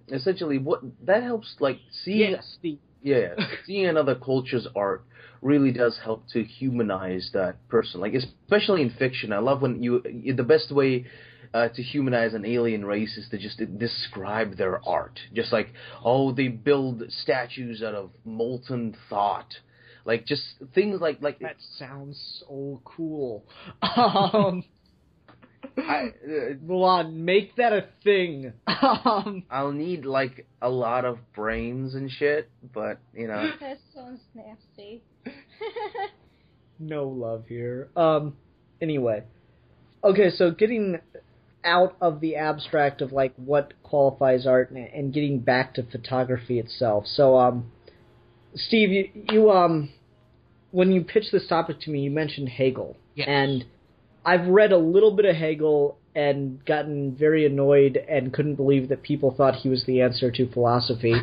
essentially, what that helps, like seeing seeing another culture's art really does help to humanize that person. Like, especially in fiction, I love when the best way to humanize an alien race is to just describe their art. Just like, oh, they build statues out of molten thought. Like, just things like that sounds so cool. Milan, make that a thing. I'll need like a lot of brains and shit, but That sounds nasty. No love here. Anyway, okay, so getting out of the abstract of like what qualifies art and getting back to photography itself. So, Steve, you when you pitched this topic to me, you mentioned Hegel, yes. And I've read a little bit of Hegel and gotten very annoyed and couldn't believe that people thought he was the answer to philosophy,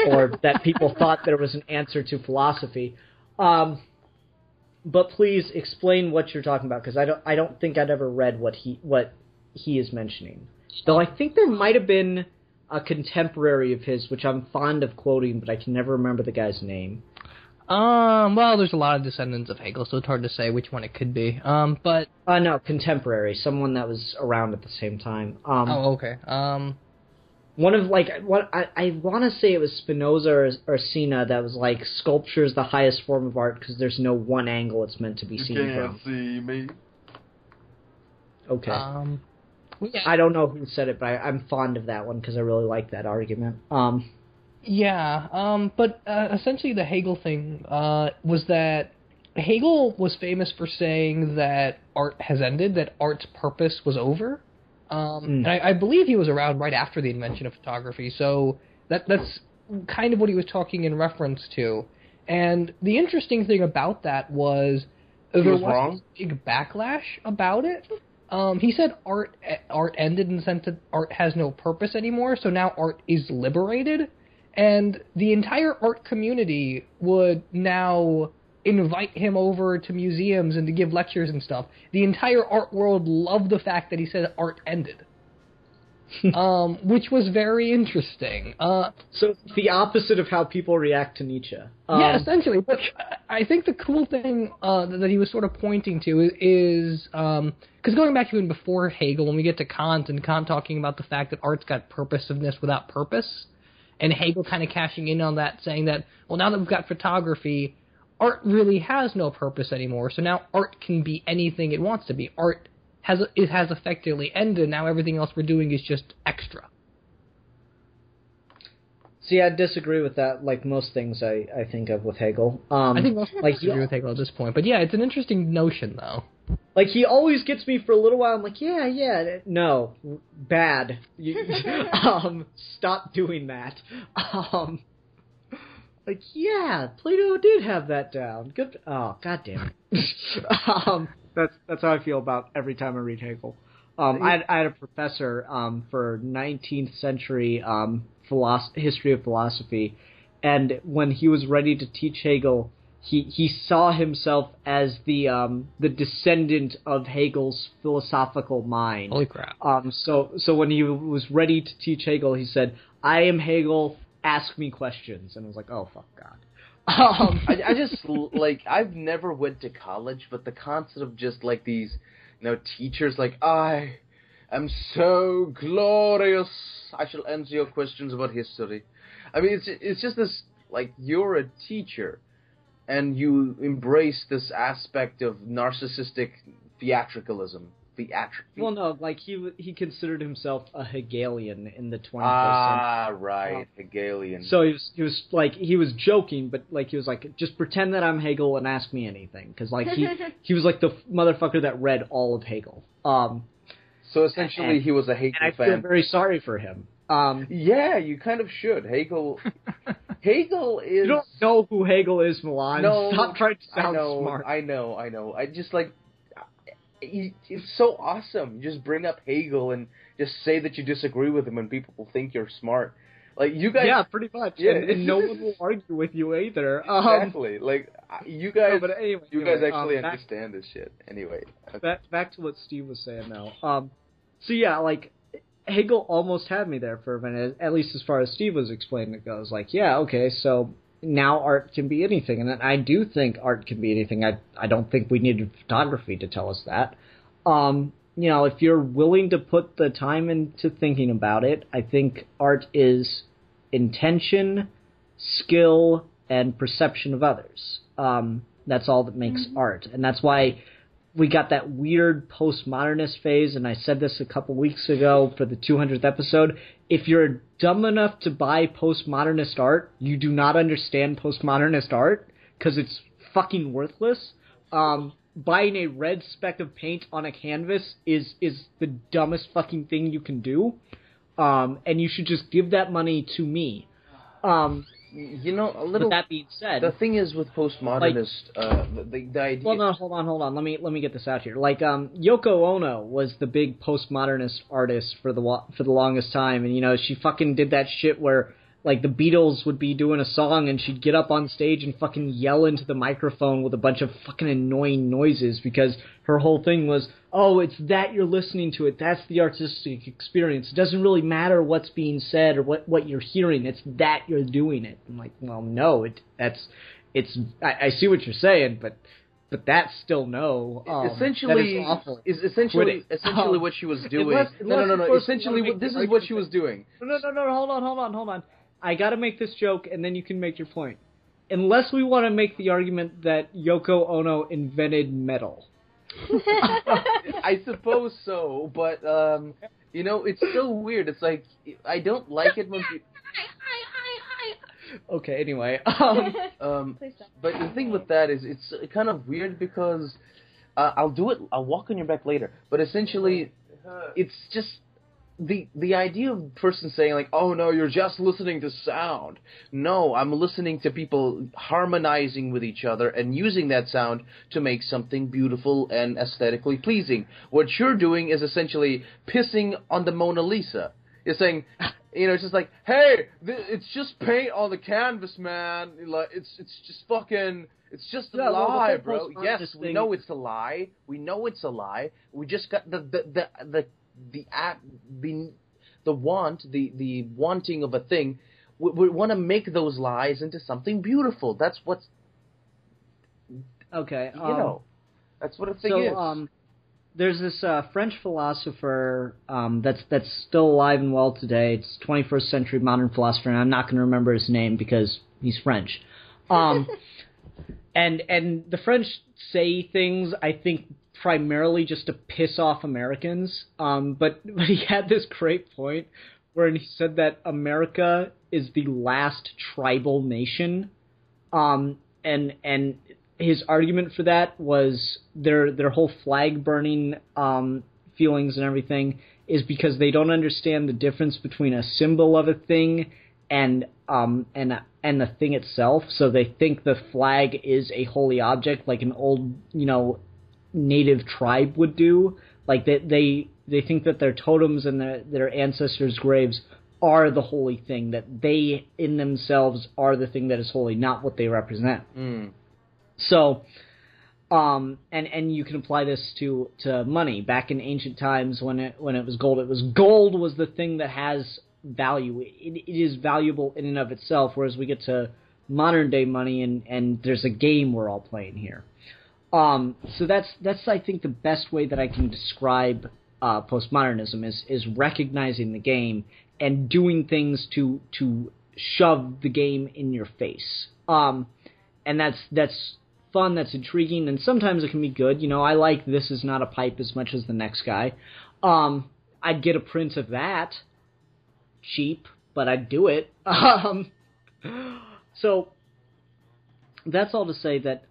or that people thought there was an answer to philosophy. But please explain what you're talking about, because I don't think I'd ever read what he is mentioning. Though I think there might have been a contemporary of his, which I'm fond of quoting, but I can never remember the guy's name. Well, there's a lot of descendants of Hegel, so it's hard to say which one it could be. But no, contemporary, someone that was around at the same time. okay. One of what I want to say it was Spinoza or Sina that was like sculpture is the highest form of art because there's no one angle it's meant to be seen from. See me. Okay. Yeah. I don't know who said it, but I'm fond of that one because I really like that argument. Yeah, but essentially the Hegel thing was that Hegel was famous for saying that art has ended, that art's purpose was over. And I believe he was around right after the invention of photography, so that's kind of what he was talking in reference to. And the interesting thing about that was there was a big backlash about it. He said art ended in the sense that art has no purpose anymore, so now art is liberated. And the entire art community would now invite him over to museums and to give lectures and stuff. The entire art world loved the fact that he said art ended. Which was very interesting. So the opposite of how people react to Nietzsche. Yeah, essentially. But I think the cool thing that he was sort of pointing to is because going back even before Hegel, when we get to Kant, and Kant talking about the fact that art's got purposiveness without purpose, and Hegel kind of cashing in on that, saying that, well, now that we've got photography, art really has no purpose anymore, so now art can be anything it wants to be. Art has effectively ended, now everything else we're doing is just extra. See, I disagree with that, like most things I think of with Hegel. I think most people disagree with Hegel at this point, but yeah, it's an interesting notion, though. Like, he always gets me for a little while. I'm like, yeah, no, bad. Stop doing that. Like, yeah, Plato did have that down. Good. Oh, goddamn it. That's how I feel about every time I read Hegel. I had a professor for 19th century history of philosophy, and when he was ready to teach Hegel, he saw himself as the descendant of Hegel's philosophical mind. Holy crap! So when he was ready to teach Hegel, he said, "I am Hegel. Ask me questions." And I was like, "Oh fuck God." I just like, I've never went to college, but the concept of just like these, teachers like, I am so glorious, I shall answer your questions about history. I mean, it's just this, like, you're a teacher, and you embrace this aspect of narcissistic theatricalism. Well, no, like, he considered himself a Hegelian in the 21st century. Ah, right, Hegelian. So he was joking, but like he was like, just pretend that I'm Hegel and ask me anything, because like he was like the motherfucker that read all of Hegel. So essentially, he was a Hegel fan. And I feel very sorry for him. Yeah, you kind of should. Hegel is... You don't know who Hegel is, Milan. No, Stop trying to sound smart. I know. I just, like... It's so awesome. You just bring up Hegel and just say that you disagree with him, and people will think you're smart. Like, you guys... Yeah, pretty much. Yeah. And no one will argue with you either. Exactly. Like, you guys... No, but anyway, guys actually understand this shit. Anyway. Okay. Back to what Steve was saying now. So yeah, like, Hegel almost had me there for a minute, at least as far as Steve was explaining it goes. Like, yeah, okay, so now art can be anything, and I do think art can be anything. I don't think we needed photography to tell us that. If you're willing to put the time into thinking about it, I think art is intention, skill, and perception of others. That's all that makes art, and that's why we got that weird postmodernist phase, and I said this a couple weeks ago for the 200th episode. If you're dumb enough to buy postmodernist art, you do not understand postmodernist art, because it's fucking worthless. Buying a red speck of paint on a canvas is the dumbest fucking thing you can do, and you should just give that money to me. With that being said, the thing is with postmodernist, the idea. Well, no, hold on. Let me get this out here. Like, Yoko Ono was the big postmodernist artist for the longest time, and she fucking did that shit where, like, the Beatles would be doing a song and she'd get up on stage and fucking yell into the microphone with a bunch of fucking annoying noises, because her whole thing was, oh, it's that you're listening to it. That's the artistic experience. It doesn't really matter what's being said or what you're hearing. It's that you're doing it. I'm like, well, no, I see what you're saying, but that's still no. Essentially, that is awful. essentially what she was doing. No. Essentially, this is what she was doing. No. Hold on. I got to make this joke, and then you can make your point. Unless we want to make the argument that Yoko Ono invented metal. I suppose so, but it's so weird. It's like I don't like it when people. Okay, anyway. But the thing with that is it's kind of weird because I'll walk on your back later. But essentially, it's just the idea of a person saying like, oh no, you're just listening to sound. No, I'm listening to people harmonizing with each other and using that sound to make something beautiful and aesthetically pleasing. What you're doing is essentially pissing on the Mona Lisa. You're saying, it's just like, hey, it's just paint on the canvas, man. Like, it's just fucking, it's just a lie, bro. Yes, we know it's a lie. We know it's a lie. We just got the wanting of a thing. We want to make those lies into something beautiful. That's what's. Okay. That's what a thing is. There's this French philosopher that's still alive and well today. It's 21st century modern philosopher, and I'm not going to remember his name because he's French. And the French say things, I think, primarily just to piss off Americans. But he had this great point where he said that America is the last tribal nation. And his argument for that was their whole flag burning feelings and everything is because they don't understand the difference between a symbol of a thing and the thing itself. So they think the flag is a holy object, like an old native tribe would do. Like they think that their totems and their ancestors' graves are the holy thing, that they in themselves are the thing that is holy, not what they represent. So, and you can apply this to money. Back in ancient times, when it was gold was the thing that has value. It is valuable in and of itself. Whereas we get to modern day money, and there's a game we're all playing here. So that's I think the best way that I can describe postmodernism is recognizing the game and doing things to shove the game in your face. And that's fun, that's intriguing, and sometimes it can be good. I like This Is Not a Pipe as much as the next guy. I'd get a print of that. Cheap, but I'd do it. So that's all to say that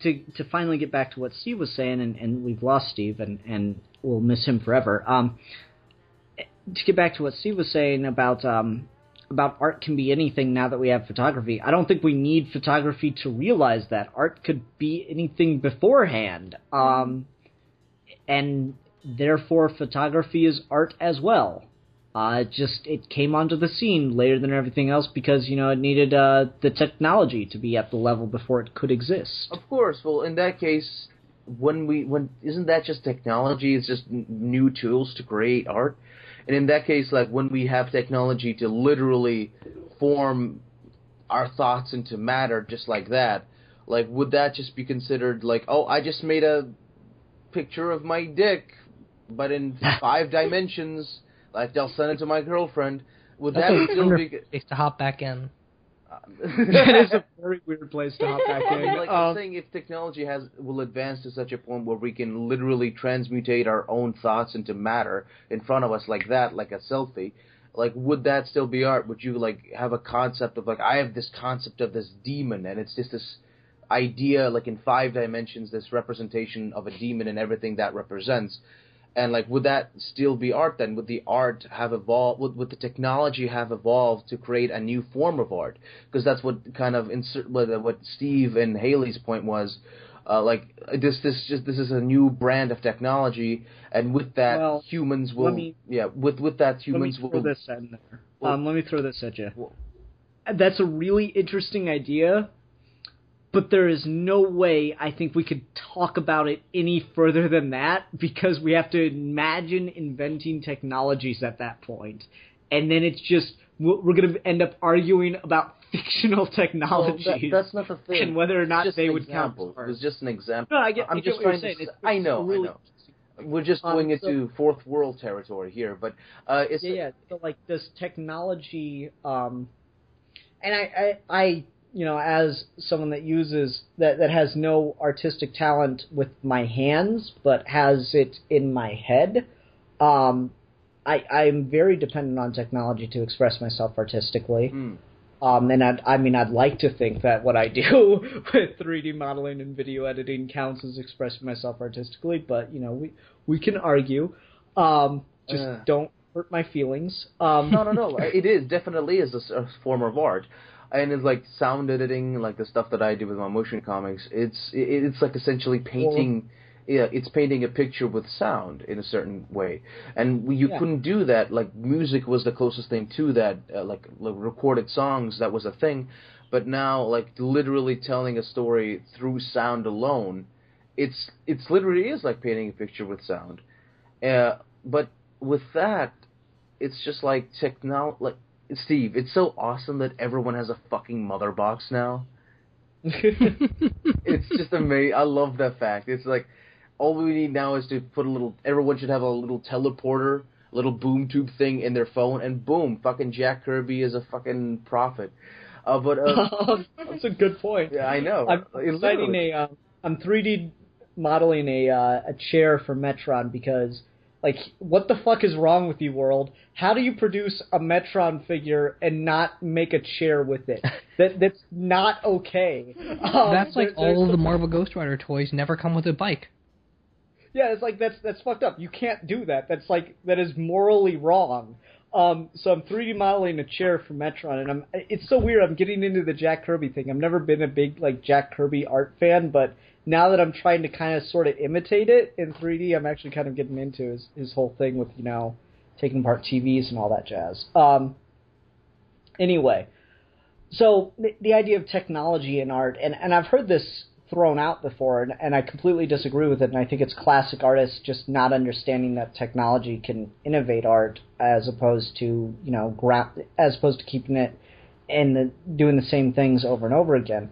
to finally get back to what Steve was saying, and we've lost Steve, and we'll miss him forever. To get back to what Steve was saying about art can be anything now that we have photography. I don't think we need photography to realize that. Art could be anything beforehand. And therefore photography is art as well. It came onto the scene later than everything else because, it needed the technology to be at the level before it could exist. Of course. Well, in that case, when isn't that just technology? It's just new tools to create art. And in that case, like when we have technology to literally form our thoughts into matter just like that, like would that just be considered like, oh, I just made a picture of my dick, but in 5 dimensions, like I'll send it to my girlfriend. Would that still be place to hop back in? That is a very weird place to hop back in. Like I'm saying, if technology will advance to such a point where we can literally transmutate our own thoughts into matter in front of us like that, like a selfie, like would that still be art? Would you like have a concept of like, I have this concept of this demon, and it's just this idea like in 5 dimensions, this representation of a demon and everything that represents. And like, would that still be art then? Would the art have evolved? Would the technology have evolved to create a new form of art? Because that's what kind of what Steve and Haley's point was. This is a new brand of technology, and with that, humans will. With that, humans will. Let me throw this in there. Let me throw this at you. That's a really interesting idea. But there is no way I think we could talk about it any further than that, because we have to imagine inventing technologies at that point. And then it's just we're going to end up arguing about fictional technologies. Well, that's not the thing. And whether or not they would count. It was just an example. No, I get what you're saying. I know. We're just going into fourth world territory here, but it's... Yeah, so, like, does technology... and I as someone that uses... that has no artistic talent with my hands, but has it in my head, I'm very dependent on technology to express myself artistically. And I'd like to think that what I do with 3D modeling and video editing counts as expressing myself artistically, but, we can argue. Just don't hurt my feelings. No. It definitely is a form of art. And it's like sound editing, like the stuff that I do with my motion comics, it's like essentially painting... Yeah, it's painting a picture with sound in a certain way. And you couldn't do that. Like, music was the closest thing to that. Like recorded songs, that was a thing. But now, like, literally telling a story through sound alone, it's literally is like painting a picture with sound. But with that, it's just like like, Steve, it's so awesome that everyone has a fucking mother box now. It's just amazing. I love that fact. It's like... all we need now is to put everyone should have a little teleporter, little boom tube thing in their phone, and boom, fucking Jack Kirby is a fucking prophet. That's a good point. Yeah, I know. I'm 3D modeling a chair for Metron because, like, what the fuck is wrong with you, world? How do you produce a Metron figure and not make a chair with it? That's not okay. That's like all of the Marvel Ghost Rider toys never come with a bike. Yeah, it's like, that's fucked up. You can't do that. That is morally wrong. So I'm 3D modeling a chair for Metron, and it's so weird. I'm getting into the Jack Kirby thing. I've never been a big, like, Jack Kirby art fan, but now that I'm trying to kind of sort of imitate it in 3D, I'm actually kind of getting into his whole thing with, taking apart TVs and all that jazz. Anyway, so the idea of technology in art, and I've heard this thrown out before, and I completely disagree with it, and I think it's classic artists just not understanding that technology can innovate art as opposed to, keeping it and doing the same things over and over again.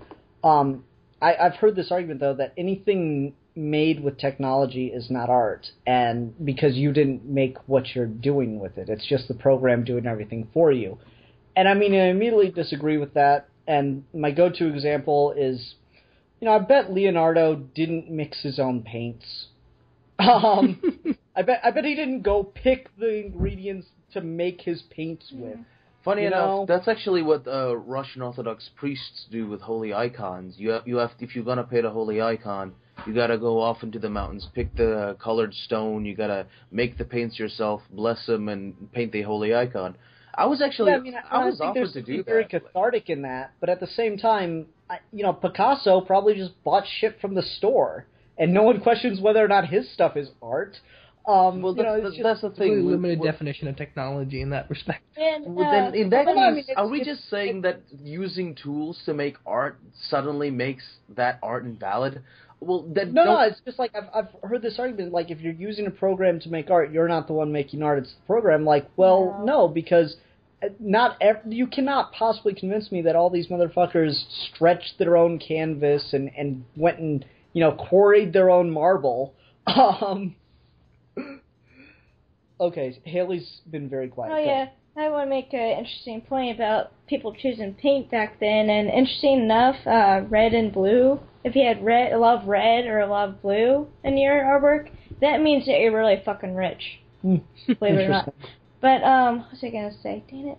I've heard this argument, though, that anything made with technology is not art, and because you didn't make what you're doing with it. It's just the program doing everything for you. And I immediately disagree with that, and my go-to example is... I bet Leonardo didn't mix his own paints. I bet he didn't go pick the ingredients to make his paints with. Funny enough, that's actually what Russian Orthodox priests do with holy icons. You have if you're gonna paint a holy icon, you gotta go off into the mountains, pick the colored stone. You gotta make the paints yourself, bless them, and paint the holy icon. I was actually, I was offered to do that. Very cathartic in that, but at the same time, Picasso probably just bought shit from the store, and no one questions whether or not his stuff is art. That's the thing. Really limited definition of technology in that respect. And, then, in that case, are we just saying that using tools to make art suddenly makes that art invalid? Well, no, it's just like I've heard this argument, like, if you're using a program to make art, you're not the one making art, it's the program. Like, well, no, because you cannot possibly convince me that all these motherfuckers stretched their own canvas and went and, quarried their own marble. Okay, Haley's been very quiet. Oh, yeah. I want to make an interesting point about people choosing paint back then, and interesting enough, red and blue. If you had a lot of red or a lot of blue in your artwork, that means that you're really fucking rich. Believe it or not. But, what was I going to say? Damn it.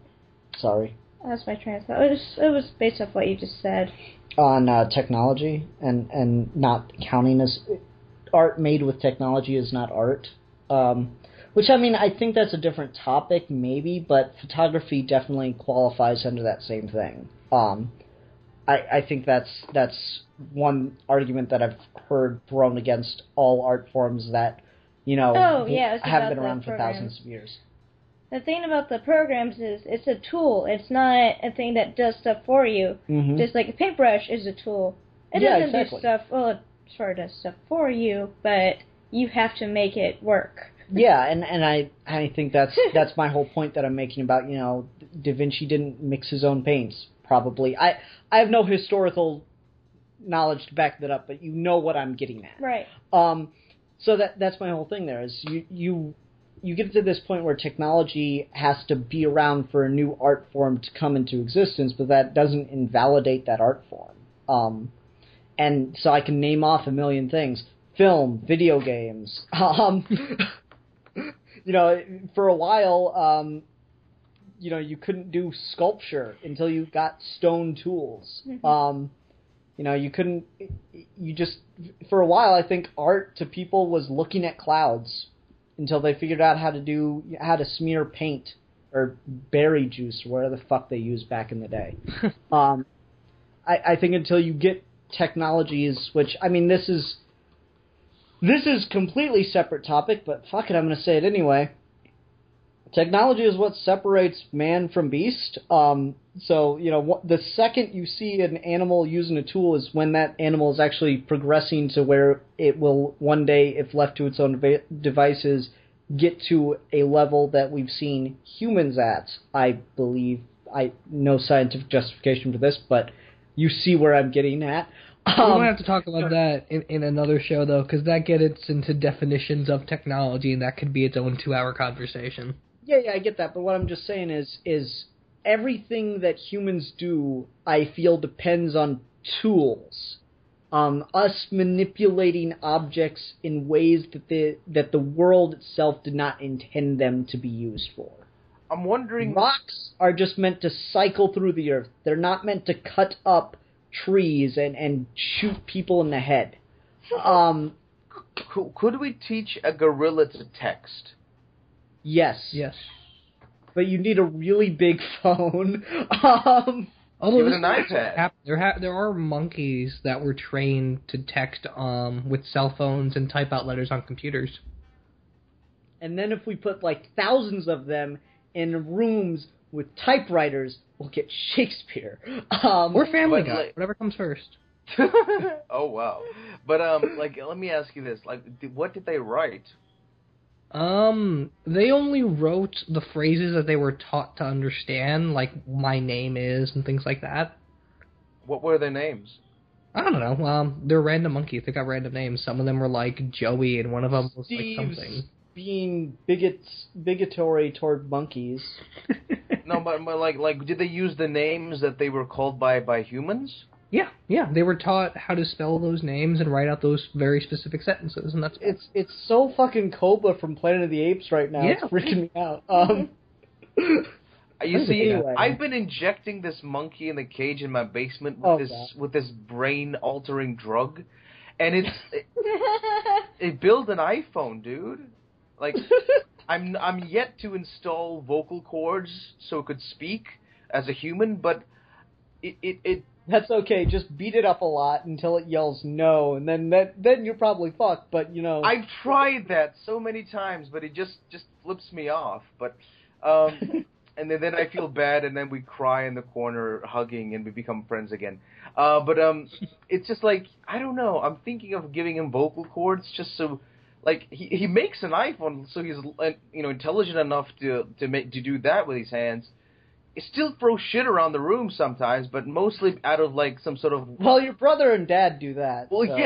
Sorry. That's my train of thought. It was based off what you just said. On technology and not counting as art made with technology is not art. Which, I think that's a different topic, maybe, but photography definitely qualifies under that same thing. I think that's one argument that I've heard thrown against all art forms that, have been around for thousands of years. The thing about the programs is it's a tool. It's not a thing that does stuff for you. Mm-hmm. Just like a paintbrush is a tool. It doesn't do stuff, well, it sort of does stuff for you, but you have to make it work. Yeah, and I think that's my whole point that I'm making about, you know, Da Vinci didn't mix his own paints, probably. I have no historical knowledge to back that up, but you know what I'm getting at. Right. So that's my whole thing there, is you get to this point where technology has to be around for a new art form to come into existence, but that doesn't invalidate that art form. And so I can name off a million things. Film, video games. You know, for a while, you know, you couldn't do sculpture until you got stone tools. Mm-hmm. You know, for a while, I think art to people was looking at clouds until they figured out how to smear paint or berry juice, or whatever the fuck they used back in the day. I think until you get technologies, which, I mean, this is completely separate topic, but fuck it, I'm going to say it anyway. Technology is what separates man from beast. So, you know, the second you see an animal using a tool is when that animal is actually progressing to where it will one day, if left to its own devices, get to a level that we've seen humans at, I believe. No scientific justification for this, but you see where I'm getting at. We might have to talk about that in another show, though, because that gets into definitions of technology, and that could be its own 2-hour conversation. Yeah, I get that, but what I'm just saying is everything that humans do, I feel, depends on tools. Us manipulating objects in ways that the world itself did not intend them to be used for. I'm wondering... Rocks are just meant to cycle through the earth. They're not meant to cut up trees and shoot people in the head. Could we teach a gorilla to text? Yes. Yes. But you need a really big phone. Although give it an iPad. There are monkeys that were trained to text with cell phones and type out letters on computers. And then if we put like thousands of them in rooms with typewriters, we'll get Shakespeare. Or Family Guy, whatever comes first. Oh wow! But like, let me ask you this: like, what did they write? They only wrote the phrases that they were taught to understand, like "my name is" and things like that. What were their names? I don't know. They're random monkeys. They got random names. Some of them were like Joey, and one of them was like something. Being bigotry toward monkeys. No, but like, did they use the names that they were called by humans? Yeah. They were taught how to spell those names and write out those very specific sentences, and that's it's so fucking Koba from Planet of the Apes right now. Yeah. It's freaking me out. You see, anyway. I've been injecting this monkey in the cage in my basement with this brain-altering drug, and it built an iPhone, dude. Like, I'm yet to install vocal cords so it could speak as a human, but it That's okay. Just beat it up a lot until it yells no, and then you're probably fucked. But you know, I've tried that so many times, but it just flips me off. But and then I feel bad, and then we cry in the corner, hugging, and we become friends again. But it's just like, I don't know. I'm thinking of giving him vocal cords just so. Like, he makes an iPhone, so he's intelligent enough to do that with his hands. He still throws shit around the room sometimes, but mostly out of like some sort of. Well, your brother and dad do that. Well, so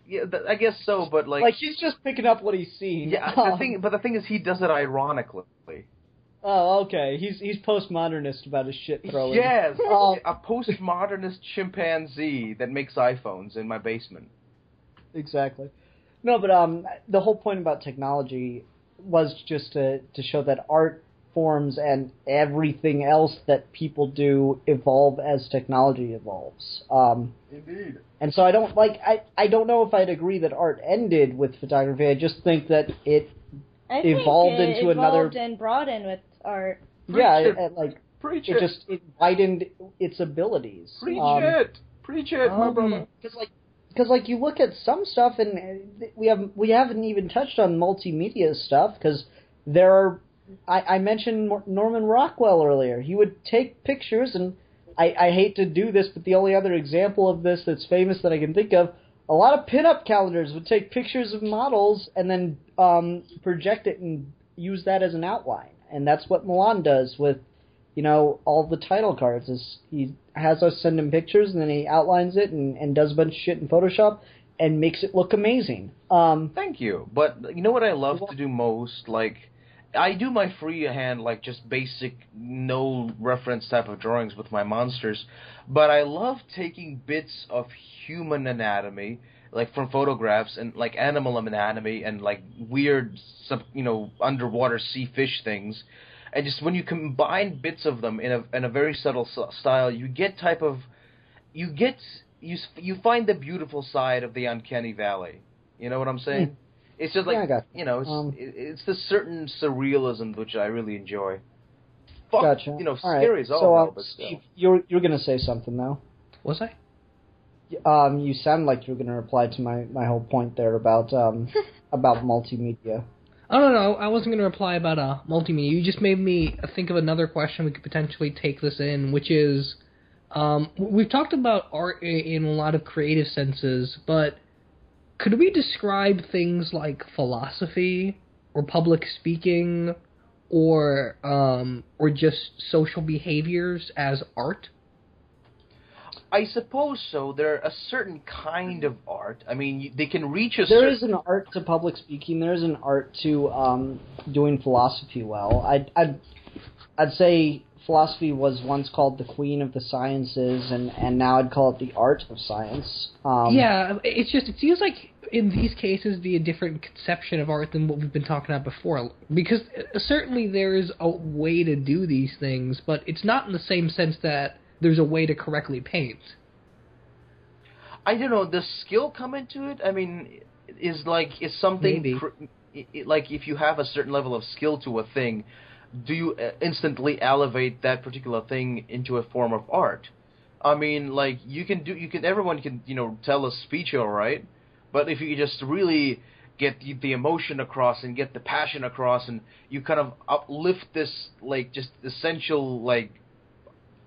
yes, but I guess so. But like he's just picking up what he's seen. Yeah, the thing is, he does it ironically. Oh, okay. He's postmodernist about his shit throwing. Yes, a postmodernist chimpanzee that makes iPhones in my basement. Exactly. No, but the whole point about technology was just to show that art forms and everything else that people do evolve as technology evolves. Indeed. And so I don't know if I'd agree that art ended with photography. I just think that it evolved into another and broadened with art. Preach it widened its abilities. Preach it, my brother. Because like you look at some stuff, and we haven't even touched on multimedia stuff, because there are. I mentioned Norman Rockwell earlier. He would take pictures, and I hate to do this, but the only other example of this that's famous that I can think of a lot of pinup calendars would take pictures of models and then project it and use that as an outline. And that's what Milan does with, all the title cards. Is he has us send him pictures and then he outlines it and does a bunch of shit in Photoshop and makes it look amazing. Thank you. But you know what I love to do most? Like, I do my freehand, like, just basic, no reference type of drawings with my monsters. But I love taking bits of human anatomy, like from photographs, and like animal anatomy, and like weird, underwater sea fish things. And just when you combine bits of them in a very subtle style, you find the beautiful side of the uncanny valley. You know what I'm saying? It's just like, it's the certain surrealism which I really enjoy. Fuck, gotcha. Scary as all, but Steve, still. you're going to say something, though. Was I? You sound like you were going to reply to my whole point there about multimedia. Oh, no, I wasn't going to reply about multimedia. You just made me think of another question we could potentially take this in, which is, we've talked about art in a lot of creative senses, but could we describe things like philosophy or public speaking or just social behaviors as art? I suppose so. They're a certain kind of art. I mean, they can reach a There is an art to public speaking. There is an art to doing philosophy well. I'd say philosophy was once called the queen of the sciences, and now I'd call it the art of science. It seems like in these cases be a different conception of art than what we've been talking about before. Because certainly there is a way to do these things, but it's not in the same sense that there's a way to correctly paint. I don't know. Does skill come into it? I mean, is something Maybe. Like if you have a certain level of skill to a thing, do you instantly elevate that particular thing into a form of art? I mean, like everyone can tell a speech, all right, but if you just really get the emotion across and get the passion across, and you kind of uplift this just essential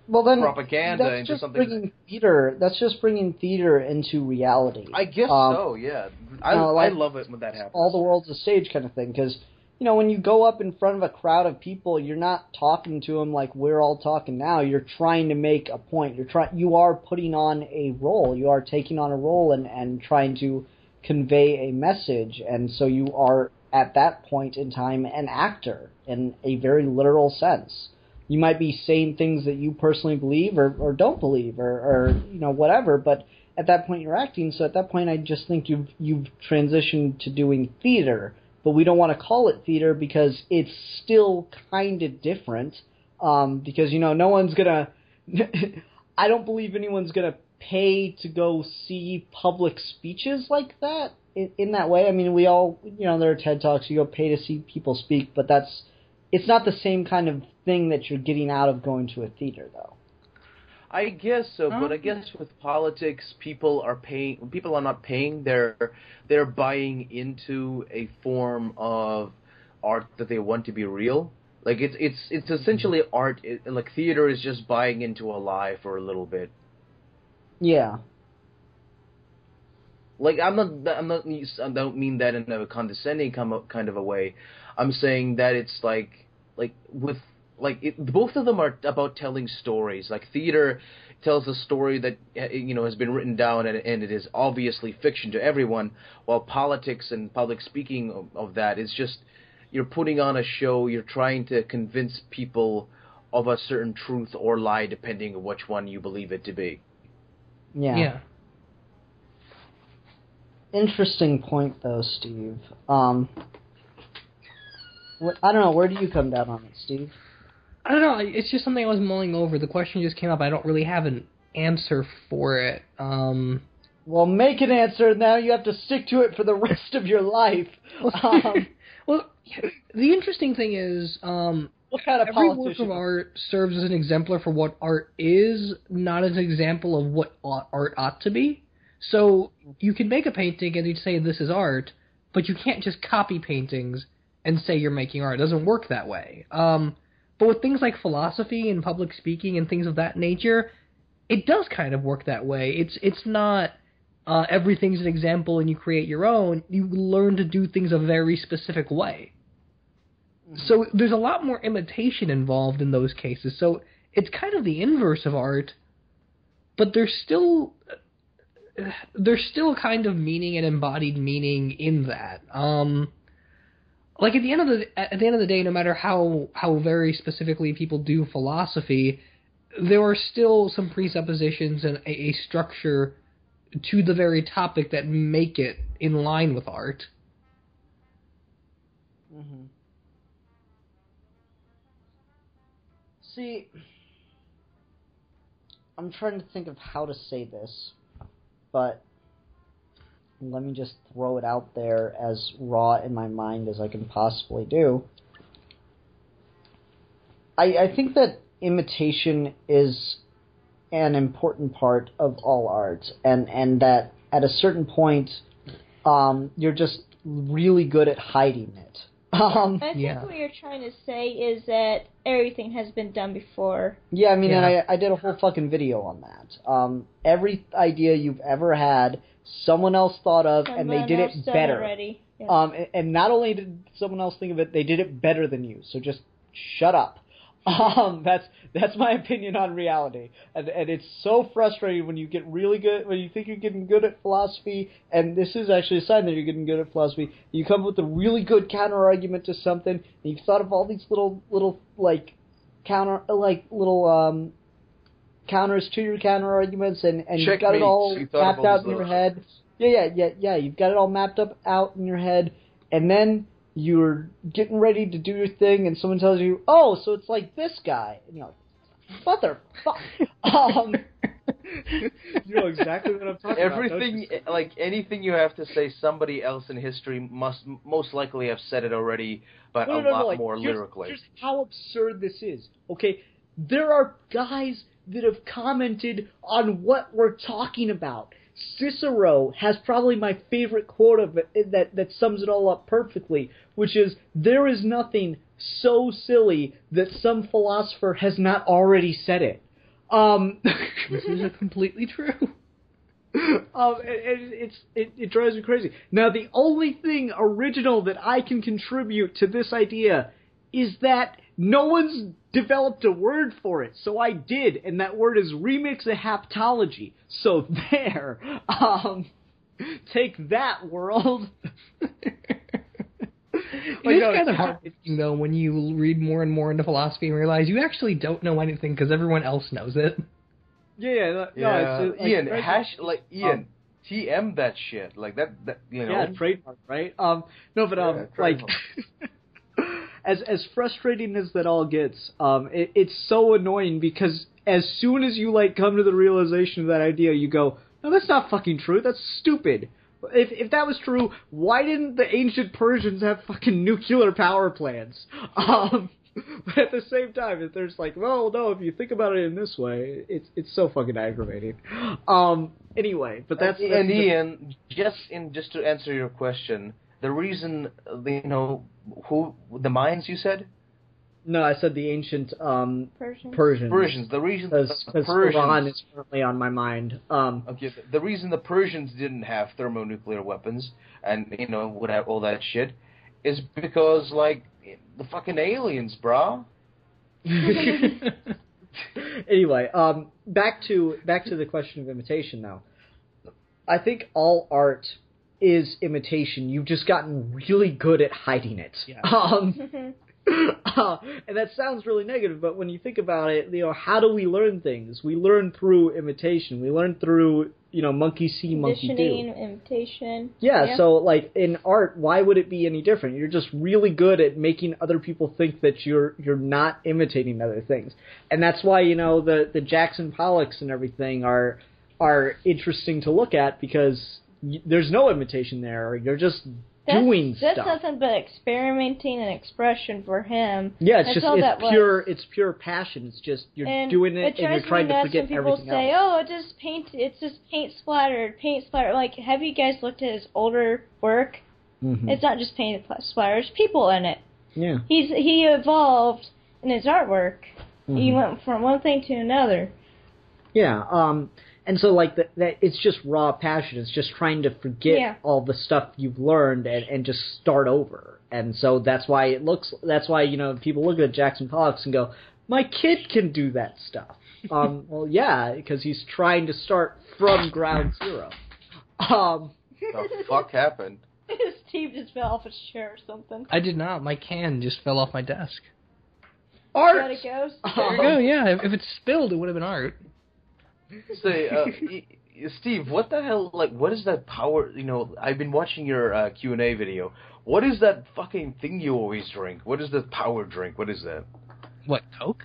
well, then propaganda that's into just something. bringing theater. That's just bringing theater into reality. I guess so. Yeah, I love it when that happens. All the world's a stage kind of thing, because when you go up in front of a crowd of people, you're not talking to them like we're all talking now. You're trying to make a point. You are putting on a role. You are taking on a role and trying to convey a message, and so you are at that point in time an actor in a very literal sense. You might be saying things that you personally believe or don't believe or whatever, but at that point you're acting. So at that point I just think you've transitioned to doing theater, but we don't want to call it theater because it's still kind of different. Because no one's gonna. I don't believe anyone's gonna pay to go see public speeches like that in that way. I mean, we all there are TED Talks. You go pay to see people speak, but it's not the same kind of thing that you're getting out of going to a theater, though. I guess so, but I guess with politics, people are not paying. They're buying into a form of art that they want to be real. Like it's essentially art. Like theater is just buying into a lie for a little bit. Yeah. Like I don't mean that in a condescending kind of a way. I'm saying that it's both of them are about telling stories. Like theater tells a story that has been written down and it is obviously fiction to everyone, while politics and public speaking of that is just you're putting on a show. You're trying to convince people of a certain truth or lie, depending on which one you believe it to be. Yeah. Interesting point, though, Steve. I don't know. Where do you come down on it, Steve? I don't know. It's just something I was mulling over. The question just came up. I don't really have an answer for it. Well, make an answer. Now you have to stick to it for the rest of your life. Well, the interesting thing is, what kind of every work of art serves as an exemplar for what art is, not as an example of what art ought to be. So you can make a painting and you say this is art, but you can't just copy paintings and say you're making art. It doesn't work that way. But with things like philosophy and public speaking and things of that nature, it does kind of work that way. It's not everything's an example and you create your own, you learn to do things a very specific way. So there's a lot more imitation involved in those cases. So it's kind of the inverse of art, but there's still kind of meaning and embodied meaning in that. Like at the end of the day, no matter how very specifically people do philosophy, there are still some presuppositions and a structure to the very topic that make it in line with art. Mm-hmm. See, I'm trying to think of how to say this, but let me just throw it out there as raw in my mind as I can possibly do. I think that imitation is an important part of all art, and that at a certain point, you're just really good at hiding it. I think what you're trying to say is that everything has been done before. Yeah, I mean, and I did a whole fucking video on that. Every idea you've ever had, someone else thought of, and they did it better. Yeah. And not only did someone else think of it, they did it better than you. So just shut up. That's my opinion on reality, and it's so frustrating when you get really good, when you think you're getting good at philosophy, and this is actually a sign that you're getting good at philosophy. You come up with a really good counter argument to something, and you've thought of all these little counters to your counter arguments, and you've got it all mapped out in your head. Yeah. You've got it all mapped out in your head, and then you're getting ready to do your thing, and someone tells you, "Oh, so it's like this guy," and you're like, "Motherfucker!" You know exactly what I'm talking about. Like anything you have to say, somebody else in history must most likely have said it already, but a lot more lyrically. Here's how absurd this is. Okay, there are guys that have commented on what we're talking about. Cicero has probably my favorite quote of it that sums it all up perfectly, which is, "There is nothing so silly that some philosopher has not already said it." This is completely true. It drives me crazy. Now, the only thing original that I can contribute to this idea is that no one's developed a word for it, so I did, and that word is remixahaptology. So there, take that, world. It's kind of hard, though, when you read more and more into philosophy and realize you actually don't know anything because everyone else knows it. Yeah. Ian, Ian, TM that shit, like that, you know. Yeah, trademark, right? As frustrating as that all gets, it's so annoying because as soon as you come to the realization of that idea, you go, "No, that's not fucking true. That's stupid." If that was true, why didn't the ancient Persians have fucking nuclear power plants? But at the same time, if there's well, no, if you think about it in this way, it's so fucking aggravating. Anyway, but that's Ian, just to answer your question. The reason, who the Mayans you said? No, I said the ancient Persians. The reason the Persians Iran is currently on my mind. Okay, the reason the Persians didn't have thermonuclear weapons and would have all that shit is because the fucking aliens, brah. Anyway, back to the question of imitation now. I think all art is imitation. You've just gotten really good at hiding it. Yeah. And that sounds really negative, but when you think about it, how do we learn things? We learn through imitation. We learn through, monkey see, monkey do. Conditioning, imitation. Yeah, so, in art, why would it be any different? You're just really good at making other people think that you're not imitating other things. And that's why, the Jackson Pollocks and everything are interesting to look at, because there's no imitation there. You're just doing stuff. That's nothing but experimenting and expression for him. Yeah, it's pure passion. It's just you're doing it and you're trying to forget everything else. People say, "Oh, it's just paint splattered." Have you guys looked at his older work? Mm-hmm. It's not just paint splatter. There's people in it. Yeah. He evolved in his artwork. Mm-hmm. He went from one thing to another. Yeah, and so like that it's just raw passion. It's just trying to forget all the stuff you've learned and just start over. And so that's why people look at Jackson Pollock and go, my kid can do that stuff. Well, yeah, because he's trying to start from ground zero. The fuck happened? Steve just fell off a chair or something. I did not. My can just fell off my desk. Art! Got it goes. There you go, yeah. If it spilled, it would have been art. Say, Steve, what the hell, like, what is that power, I've been watching your Q&A video. What is that fucking thing you always drink? What is the power drink? What is that? What, Coke?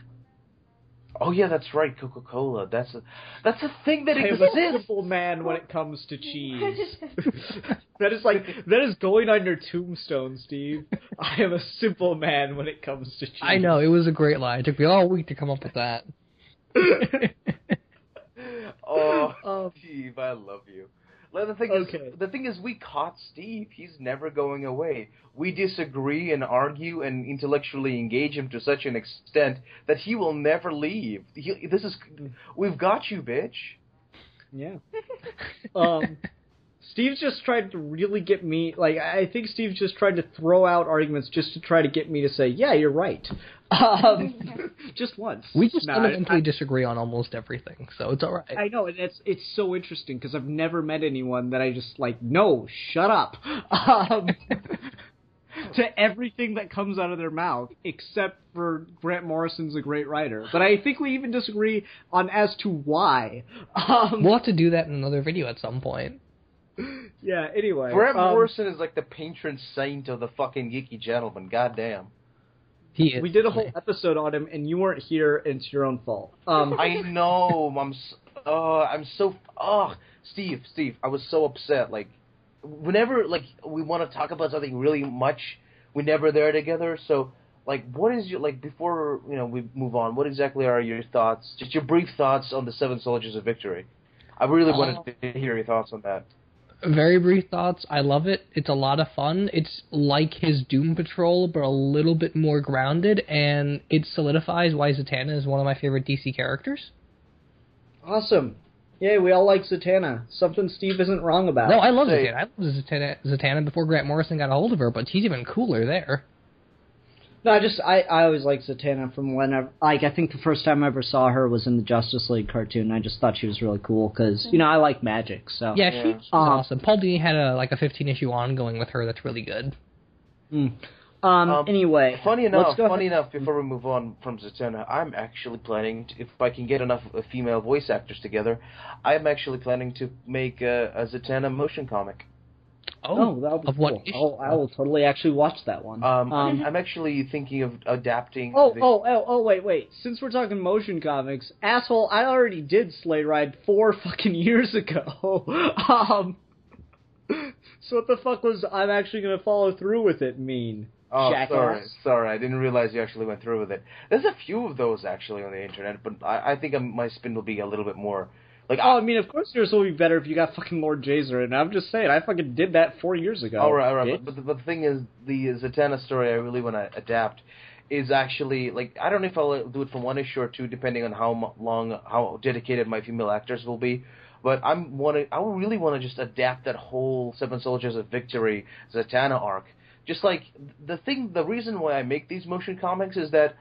Oh yeah, that's right, Coca-Cola. That's a thing that I am exists. a simple man when it comes to cheese. That is going on your tombstone, Steve. I am a simple man when it comes to cheese. I know, it was a great lie. It took me all week to come up with that. Oh, Steve, I love you. The thing is, we caught Steve. He's never going away. We disagree and argue and intellectually engage him to such an extent that he will never leave. We've got you, bitch. Yeah. Steve's just tried to really get me, I think Steve's just tried to throw out arguments just to try to get me to say, yeah, you're right. Just once. We just fundamentally disagree on almost everything, so it's all right. I know, and it's so interesting, because I've never met anyone that I just no, shut up. To everything that comes out of their mouth, except for Grant Morrison's a great writer. But I think we even disagree on as to why. We'll have to do that in another video at some point. Yeah, anyway. Grant Morrison is like the patron saint of the fucking geeky gentleman. Goddamn. He is. We did a whole episode on him, and you weren't here, and it's your own fault. I know. Steve, I was so upset. Whenever, we want to talk about something really much, we're never there together. So, what is your, before, we move on, what exactly are your thoughts, just your brief thoughts on the Seven Soldiers of Victory? I really wanted to hear your thoughts on that. Very brief thoughts. I love it. It's a lot of fun. It's like his Doom Patrol, but a little bit more grounded, and it solidifies why Zatanna is one of my favorite DC characters. Awesome. Yay, we all like Zatanna. Something Steve isn't wrong about. No, I love Zatanna. I love Zatanna before Grant Morrison got a hold of her, but she's even cooler there. No, I always liked Zatanna from whenever, I think the first time I ever saw her was in the Justice League cartoon. I just thought she was really cool because, I like magic, so. Yeah, she's awesome. Paul Dini had a 15-issue ongoing with her that's really good. Anyway. Funny enough, before we move on from Zatanna, I'm actually planning, if I can get enough female voice actors together, I'm actually planning to make a Zatanna motion comic. Oh, that would be cool. I will totally actually watch that one. I'm actually thinking of adapting... Wait. Since we're talking motion comics, asshole, I already did Sleigh Ride 4 fucking years ago. So what the fuck was I'm actually going to follow through with it mean? Oh, jackass? sorry, I didn't realize you actually went through with it. There's a few of those actually on the internet, but I think my spin will be a little bit more... of course yours will be better if you got fucking Lord Jazer in. I'm just saying, I fucking did that 4 years ago. All right. But the thing is, the Zatanna story I really want to adapt is actually, I don't know if I'll do it from one issue or two, depending on how dedicated my female actors will be. But I really want to just adapt that whole Seven Soldiers of Victory Zatanna arc. Just the reason why I make these motion comics is that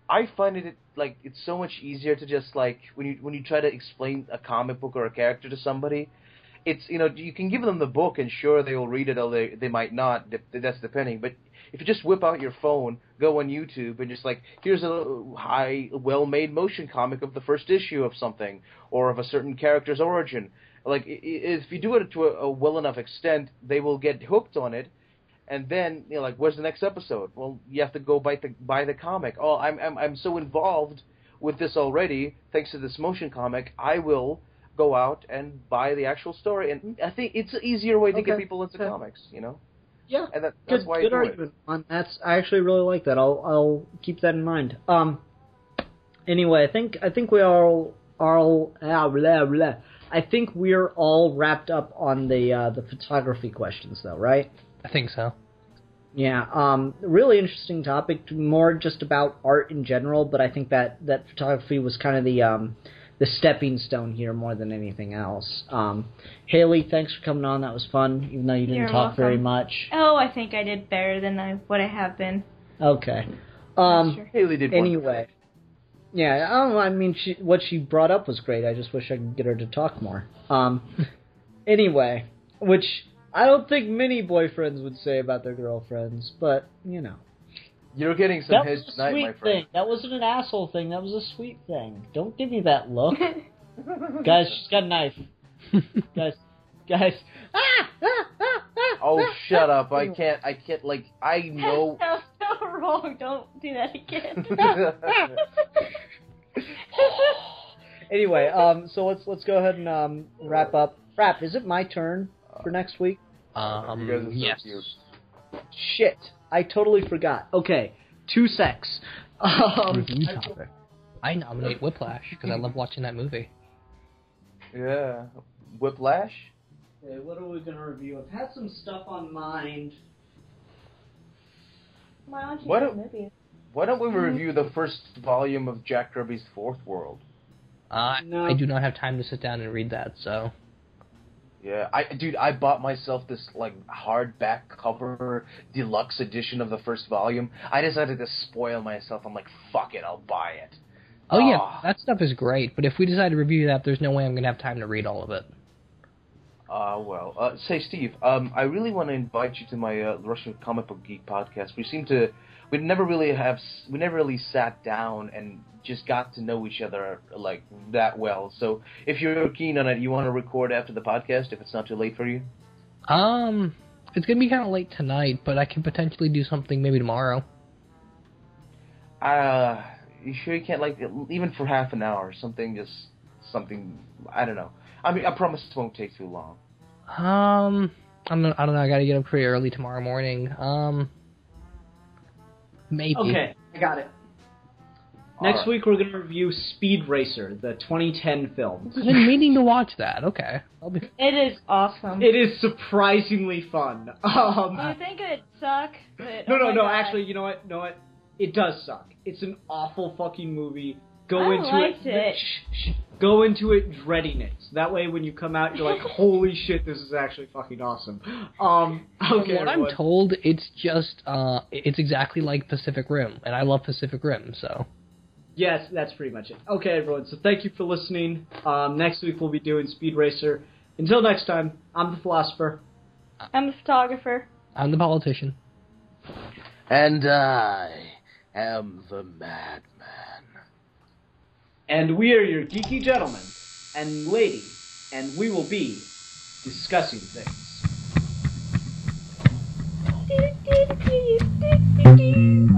I find it it's so much easier to just when you try to explain a comic book or a character to somebody, it's you can give them the book and sure they will read it or they might not. That's depending. But if you just whip out your phone, go on YouTube and just here's a well-made motion comic of the first issue of something or of a certain character's origin. If you do it to a well enough extent, they will get hooked on it. And then, where's the next episode? Well, you have to go buy the comic. Oh, I'm so involved with this already, thanks to this motion comic, I will go out and buy the actual story. And I think it's an easier way to get people into comics, Yeah, and that's why good I do argument. I actually really like that. I'll keep that in mind. Anyway, I think we all I think we're all wrapped up on the photography questions, though, right? I think so. Yeah, really interesting topic, more just about art in general, but I think that photography was kind of stepping stone here more than anything else. Haley, thanks for coming on. That was fun, even though you didn't You're talk very welcome. much. Oh, I think I did better than what I have been. Okay. Sure. Haley did Anyway. Yeah, I mean, what she brought up was great. I just wish I could get her to talk more. Anyway, which I don't think many boyfriends would say about their girlfriends, but, you know. You're getting some That heads was a tonight, sweet my friend. thing. That wasn't an asshole thing. That was a sweet thing. Don't give me that look. Guys, she's got a knife. Guys. Oh, shut up. I can't, like, I know. That's so wrong. Don't do that again. Anyway, so let's go ahead and wrap up. Is it my turn for next week? You guys are so Yes. cute. Shit, I totally forgot. Okay, 2 secs. Review topic. I nominate Whiplash because I love watching that movie. Yeah. Whiplash? Okay, what are we gonna review? I've had some stuff on mind. Why don't you What do a- movies? Why don't we review the first volume of Jack Kirby's Fourth World? No. I do not have time to sit down and read that, so... Yeah, I bought myself this, like, hardback cover deluxe edition of the first volume. I decided to spoil myself. I'm like, fuck it, I'll buy it. Oh, yeah, that stuff is great, but if we decide to review that, there's no way I'm going to have time to read all of it. Say, Steve, I really want to invite you to my Russian Comic Book Geek podcast. We never really sat down and just got to know each other, like, that well. So, if you're keen on it, you want to record after the podcast, if it's not too late for you? It's going to be kind of late tonight, but I can potentially do something maybe tomorrow. You sure you can't, like, even for half an hour, something, I don't know. I mean, I promise it won't take too long. I don't know, I gotta get up pretty early tomorrow morning. Maybe. Okay, I got it. Next week we're going to review Speed Racer, the 2010 film. I've been meaning to watch that. Okay. It is awesome. It is surprisingly fun. You think it'd suck? But, No, oh my God. actually, you know what? It does suck. It's an awful fucking movie. Go I into liked it. it. Go into it dreading it. So that way when you come out, you're like, holy shit, this is actually fucking awesome. Okay, From what everyone. I'm told, it's just, it's exactly like Pacific Rim, and I love Pacific Rim, so... Yes, that's pretty much it. Okay, everyone, so thank you for listening. Next week we'll be doing Speed Racer. Until next time, I'm the Philosopher. I'm a photographer. I'm the politician. And I am the Madman. And we are your geeky gentlemen and lady, and we will be discussing things. Do, do, do, do, do, do.